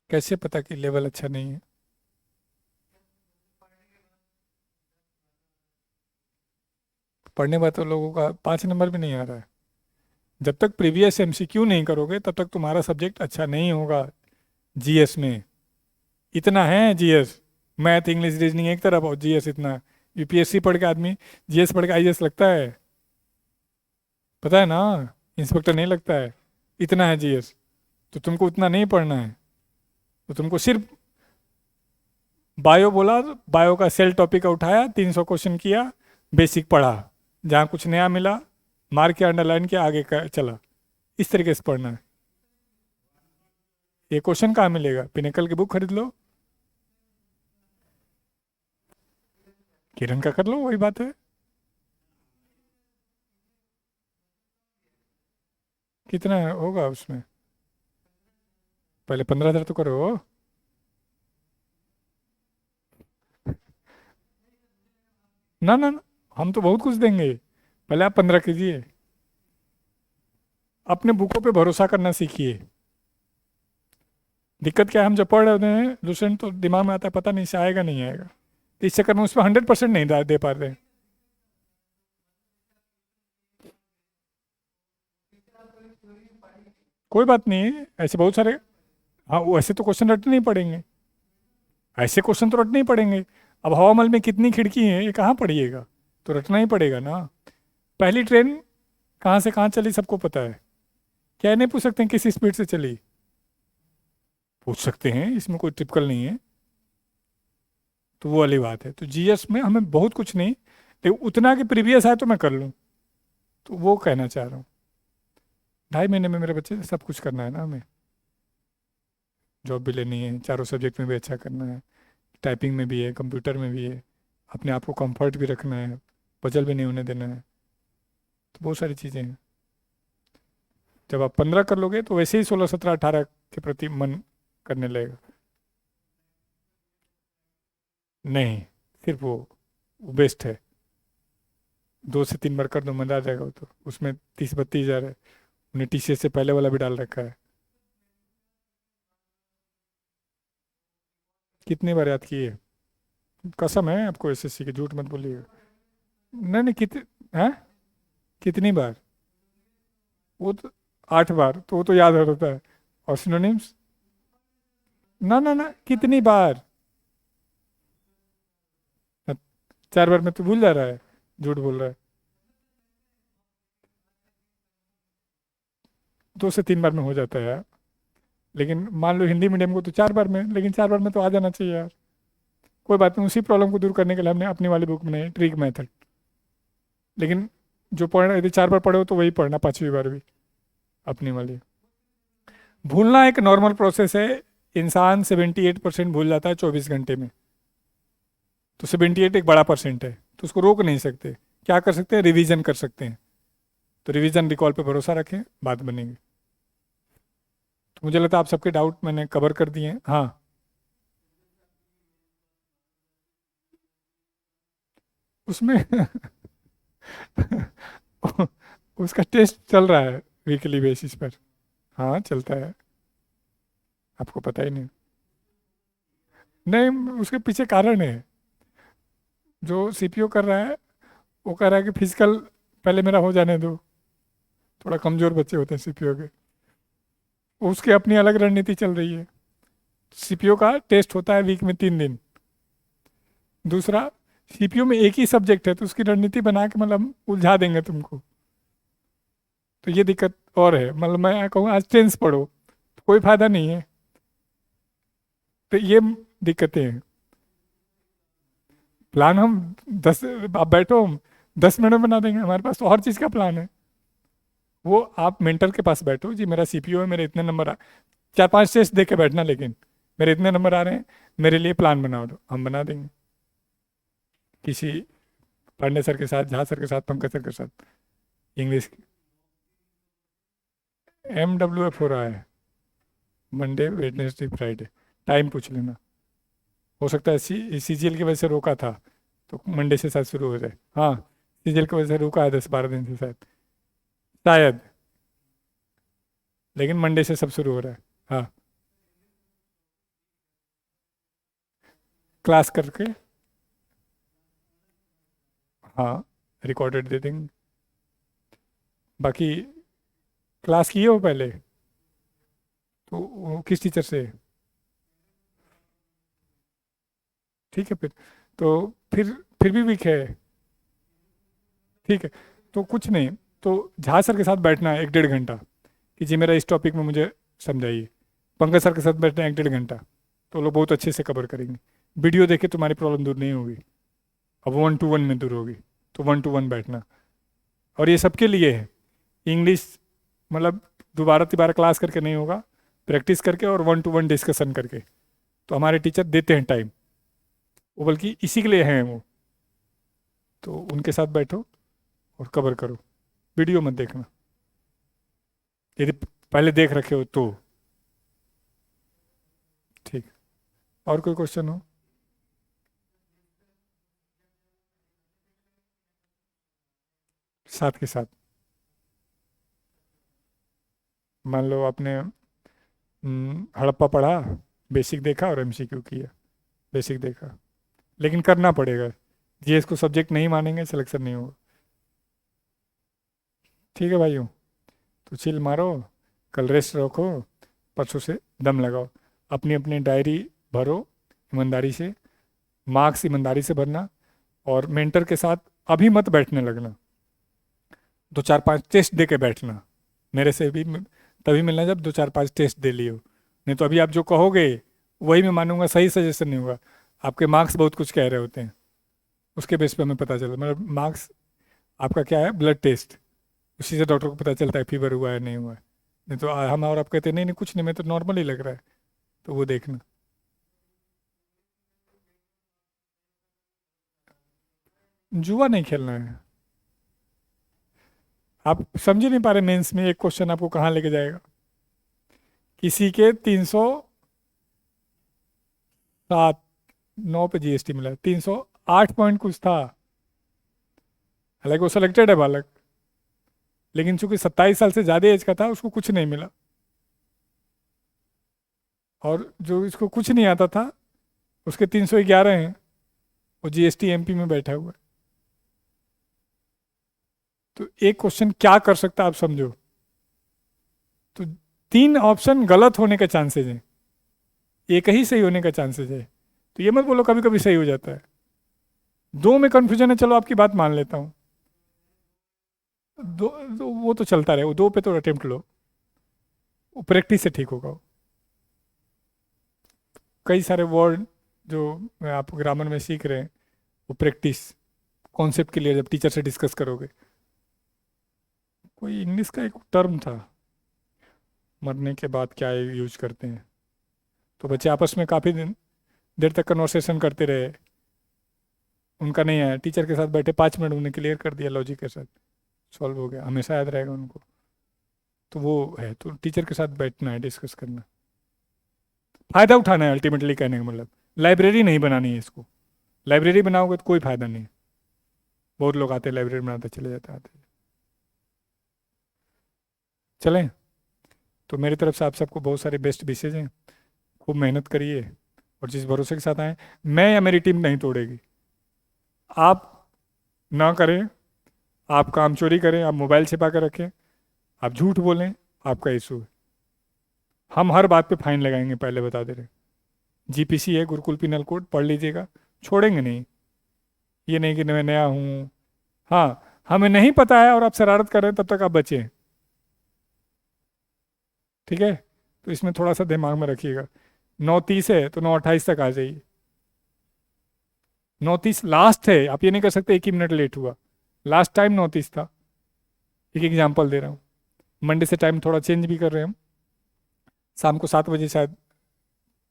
कैसे पता कि लेवल अच्छा नहीं है? पढ़ने में तो लोगों का 5 नंबर भी नहीं आ रहा है। जब तक प्रीवियस एमसीक्यू नहीं करोगे तब तक तुम्हारा सब्जेक्ट अच्छा नहीं होगा। जीएस में इतना है, जीएस, मैथ इंग्लिश रीजनिंग एक तरफ, और जीएस इतना। यूपीएससी पढ़ के आदमी जीएस पढ़ के आईएएस लगता है? पता है ना, इंस्पेक्टर नहीं लगता है। इतना है जीएस। तो तुमको उतना नहीं पढ़ना है। तो तुमको सिर्फ बायो बोला, बायो का सेल टॉपिक उठाया, 300 क्वेश्चन किया, बेसिक पढ़ा, जहाँ कुछ नया मिला मार के अंडरलाइन के आगे का चला, इस तरीके से पढ़ना है। ये क्वेश्चन कहाँ मिलेगा? पिनेकल की बुक खरीद लो, किरण का कर लो, वही बात है। कितना होगा उसमें? पहले 15,000 तो करो। ना ना ना, हम तो बहुत कुछ देंगे, पहले आप 15 कीजिए। अपने बुकों पे भरोसा करना सीखिए। दिक्कत क्या है, हम जब पढ़ रहे होते हैं लूसेंट तो दिमाग में आता है पता नहीं से आएगा नहीं आएगा, तो इस चक्कर में उस पर 100% नहीं दे पा रहे। कोई बात नहीं है, ऐसे बहुत सारे। हाँ, वो ऐसे तो क्वेश्चन रटने नहीं पड़ेंगे, ऐसे क्वेश्चन तो रटने ही पड़ेंगे। अब हवा महल में कितनी खिड़की हैं ये कहाँ पढ़िएगा, तो रटना ही पड़ेगा ना। पहली ट्रेन कहाँ से कहाँ चली सबको पता है, क्या नहीं पूछ सकते हैं किस स्पीड से चली? पूछ सकते हैं, इसमें कोई टिपिकल नहीं है। तो वो वाली बात है। तो जीएस में हमें बहुत कुछ नहीं, लेकिन उतना कि प्रीवियस आए तो मैं कर लूँ, तो वो कहना चाह रहा हूँ। 2.5 महीने में मेरे बच्चे सब कुछ करना है ना हमें, जॉब भी लेनी है, चारों सब्जेक्ट में भी अच्छा करना है, टाइपिंग में भी है, कंप्यूटर में भी है, अपने आप को कंफर्ट भी रखना है, पजल भी नहीं होने देना है, तो बहुत सारी चीज़ें हैं। जब आप 15 कर लोगे तो वैसे ही 16, 17, 18 के प्रति मन करने लगेगा। नहीं, सिर्फ वो बेस्ट है। 2 से 3 बार कर दो, मजा आ जाएगा। वो तो उसमें 30-32 हज़ार है, उन्हें टीसीएस से पहले वाला भी डाल रखा है। कितनी बार याद किए? कसम है आपको एसएससी की, झूठ मत बोलिएगा। नहीं नहीं, हैं? कितनी बार? वो तो 8 बार, तो वो तो याद होता है। और सिनोनिम्स? ना ना ना, कितनी बार? 4 बार में तो भूल जा रहा है, झूठ बोल रहा है। 2 से 3 बार में हो जाता है यार। लेकिन मान लो हिंदी मीडियम को तो 4 बार में, लेकिन 4 बार में तो आ जाना चाहिए यार। कोई बात नहीं, उसी प्रॉब्लम को दूर करने के लिए हमने अपनी वाली बुक में ट्रिक मेथड। लेकिन जो पढ़ यदि 4 बार पढ़े हो तो वही पढ़ना 5वीं बार भी, अपनी वाली। भूलना एक नॉर्मल प्रोसेस है, इंसान 78% भूल जाता है 24 घंटे में। तो 78 एक बड़ा परसेंट है, तो उसको रोक नहीं सकते। क्या कर सकते हैं? रिवीजन कर सकते हैं। तो रिवीजन रिकॉल पे भरोसा रखें, बात बनेगी। तो मुझे लगता है आप सबके डाउट मैंने कवर कर दिए हैं। हाँ, उसमें उसका टेस्ट चल रहा है वीकली बेसिस पर। हाँ चलता है, आपको पता ही नहीं? नहीं, उसके पीछे कारण है। जो सीपीओ कर रहा है वो कह रहा है कि फिजिकल पहले मेरा हो जाने दो। थोड़ा कमजोर बच्चे होते हैं सीपीओ के, उसकी अपनी अलग रणनीति चल रही है। सीपीओ का टेस्ट होता है वीक में 3 दिन। दूसरा, सीपीयू में एक ही सब्जेक्ट है, तो उसकी रणनीति बना के मतलब उलझा देंगे तुमको। तो ये दिक्कत और है, मतलब मैं कहूँ आज टेंस पढ़ो तो कोई फायदा नहीं है। तो ये दिक्कतें हैं। प्लान हम 10, आप बैठो, हम 10 मिनट में बना देंगे। हमारे पास तो हर चीज़ का प्लान है। वो आप मेंटर के पास बैठो जी, मेरा सीपीयू है, मेरे इतने नंबर 4-5 टेस्ट दे के बैठना, लेकिन मेरे इतने नंबर आ रहे हैं, मेरे लिए प्लान बनाओ, दो हम बना देंगे। किसी पांडे सर के साथ, झा सर के साथ, पंकज सर के साथ। इंग्लिश MWF हो रहा है मंडे वेडनेसडे फ्राइडे, टाइम पूछ लेना। हो सकता है सीजीएल की वजह से रोका था, तो मंडे से शायद शुरू हो जाए। हाँ, सीजीएल की वजह से रुका है 10-12 दिन से शायद, शायद। लेकिन मंडे से सब शुरू हो रहा है। हाँ, क्लास करके। हाँ, रिकॉर्डेड दे देंगे। बाकी क्लास किए हो पहले? तो वो किस टीचर से? ठीक है फिर, तो फिर भी वीक है। ठीक है, तो कुछ नहीं, तो झा सर के साथ बैठना है 1-1.5 घंटा, कि जी मेरा इस टॉपिक में मुझे समझाइए। पंकज सर के साथ बैठना है 1-1.5 घंटा, तो लोग बहुत अच्छे से कवर करेंगे। वीडियो देखे तुम्हारी प्रॉब्लम दूर नहीं होगी, अब 1-to-1 में दूर होगी। तो 1-to-1 बैठना। और ये सबके लिए है। इंग्लिश मतलब दोबारा तिबारा क्लास करके नहीं होगा, प्रैक्टिस करके और 1-to-1 डिस्कशन करके। तो हमारे टीचर देते हैं टाइम, वो बल्कि इसी के लिए हैं वो। तो उनके साथ बैठो और कवर करो, वीडियो मत देखना यदि पहले देख रखे हो तो। ठीक, और कोई क्वेश्चन हो? साथ के साथ मान लो आपने हड़प्पा पढ़ा, बेसिक देखा और एमसीक्यू किया। बेसिक देखा, लेकिन करना पड़ेगा, जीएस को सब्जेक्ट नहीं मानेंगे सिलेक्शन नहीं होगा। ठीक है भाइयों, तो चिल मारो, कल रेस्ट रखो, परसों से दम लगाओ, अपनी अपनी डायरी भरो ईमानदारी से, मार्क्स ईमानदारी से भरना, और मेंटर के साथ अभी मत बैठने लगना, 2-4-5 टेस्ट दे के बैठना। मेरे से भी तभी मिलना जब 2-4-5 टेस्ट दे लियो, नहीं तो अभी आप जो कहोगे वही मैं मानूंगा, सही सजेशन नहीं होगा। आपके मार्क्स बहुत कुछ कह रहे होते हैं, उसके बेस पे हमें पता चलता, मतलब मार्क्स आपका क्या है, ब्लड टेस्ट, उसी से डॉक्टर को पता चलता है फीवर हुआ है नहीं हुआ है। नहीं तो हम और आप कहते नहीं नहीं कुछ नहीं, मैं तो नॉर्मल ही लग रहा है, तो वो देखना। जुआ नहीं खेलना है। आप समझ ही नहीं पा रहे, मेंस में एक क्वेश्चन आपको कहाँ लेके जाएगा। किसी के 307-9 पे जीएसटी मिला, 308 पॉइंट कुछ था, हालांकि वो सिलेक्टेड है बालक, लेकिन चूंकि 27 साल से ज़्यादा एज का था उसको कुछ नहीं मिला। और जो इसको कुछ नहीं आता था उसके 311 हैं, वो जीएसटी एमपी में बैठा हुआ है। तो एक क्वेश्चन क्या कर सकता है आप समझो। तो 3 ऑप्शन गलत होने के चांसेस हैं, एक ही सही होने का चांसेस है। तो ये मत बोलो कभी कभी सही हो जाता है। 2 में कंफ्यूजन है, चलो आपकी बात मान लेता हूँ, दो वो तो चलता रहे, वो 2 पे तो अटेम्प्ट लो, वो प्रैक्टिस से ठीक होगा। कई सारे वर्ड जो आप ग्रामर में सीख रहे हैं, वो प्रैक्टिस कॉन्सेप्ट के लिए जब टीचर से डिस्कस करोगे। कोई इंग्लिश का एक टर्म था, मरने के बाद क्या यूज करते हैं, तो बच्चे आपस में काफ़ी देर तक कन्वर्सेशन करते रहे, उनका नहीं आया, टीचर के साथ बैठे 5 मिनट उन्हें क्लियर कर दिया, लॉजिक के साथ सॉल्व हो गया, हमेशा याद रहेगा उनको। तो वो है, तो टीचर के साथ बैठना है, डिस्कस करना, फायदा उठाना है, अल्टीमेटली कहने का मतलब। लाइब्रेरी नहीं बनानी है इसको, लाइब्रेरी बनाओगे तो कोई फायदा नहीं। बहुत लोग आते हैं लाइब्रेरी बनाते चले जाते आते। चलें, तो मेरी तरफ से आप सबको बहुत सारे बेस्ट विशेज हैं, खूब मेहनत करिए, और जिस भरोसे के साथ आए, मैं या मेरी टीम नहीं तोड़ेगी। आप ना करें, आप काम चोरी करें, आप मोबाइल छिपा कर रखें, आप झूठ बोलें, आपका इशू है। हम हर बात पे फाइन लगाएंगे, पहले बता दे रहे। जीपीसी है, गुरुकुल पिनल कोड, पढ़ लीजिएगा, छोड़ेंगे नहीं। ये नहीं कि मैं नया हूँ, हाँ हमें नहीं पता है और आप शरारत कर रहे हैं, तब तक आप बचें। ठीक है, तो इसमें थोड़ा सा दिमाग में रखिएगा। 9:30 है तो 9:28 तक आ जाइए। 9:30 लास्ट है, आप ये नहीं कर सकते 1 ही मिनट लेट हुआ, लास्ट टाइम 9:30 था। एक एग्जाम्पल दे रहा हूँ, मंडे से टाइम थोड़ा चेंज भी कर रहे हैं हम, शाम को 7 बजे शायद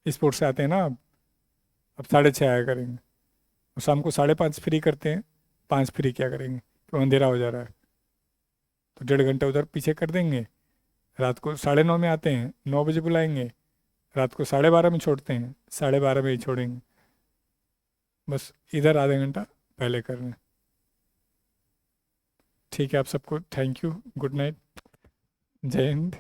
स्पोर्ट्स से आते हैं ना, अब 6:30 आया करेंगे, और शाम को 5:30 फ्री करते हैं, 5 फ्री क्या करेंगे, तो अंधेरा हो जा रहा है, तो 1.5 घंटा उधर पीछे कर देंगे। रात को 9:30 में आते हैं, 9 बजे बुलाएंगे, रात को 12:30 में छोड़ते हैं, 12:30 में ही छोड़ेंगे। बस इधर आधा घंटा पहले कर रहे हैं। ठीक है, आप सबको थैंक यू, गुड नाइट, जय हिंद।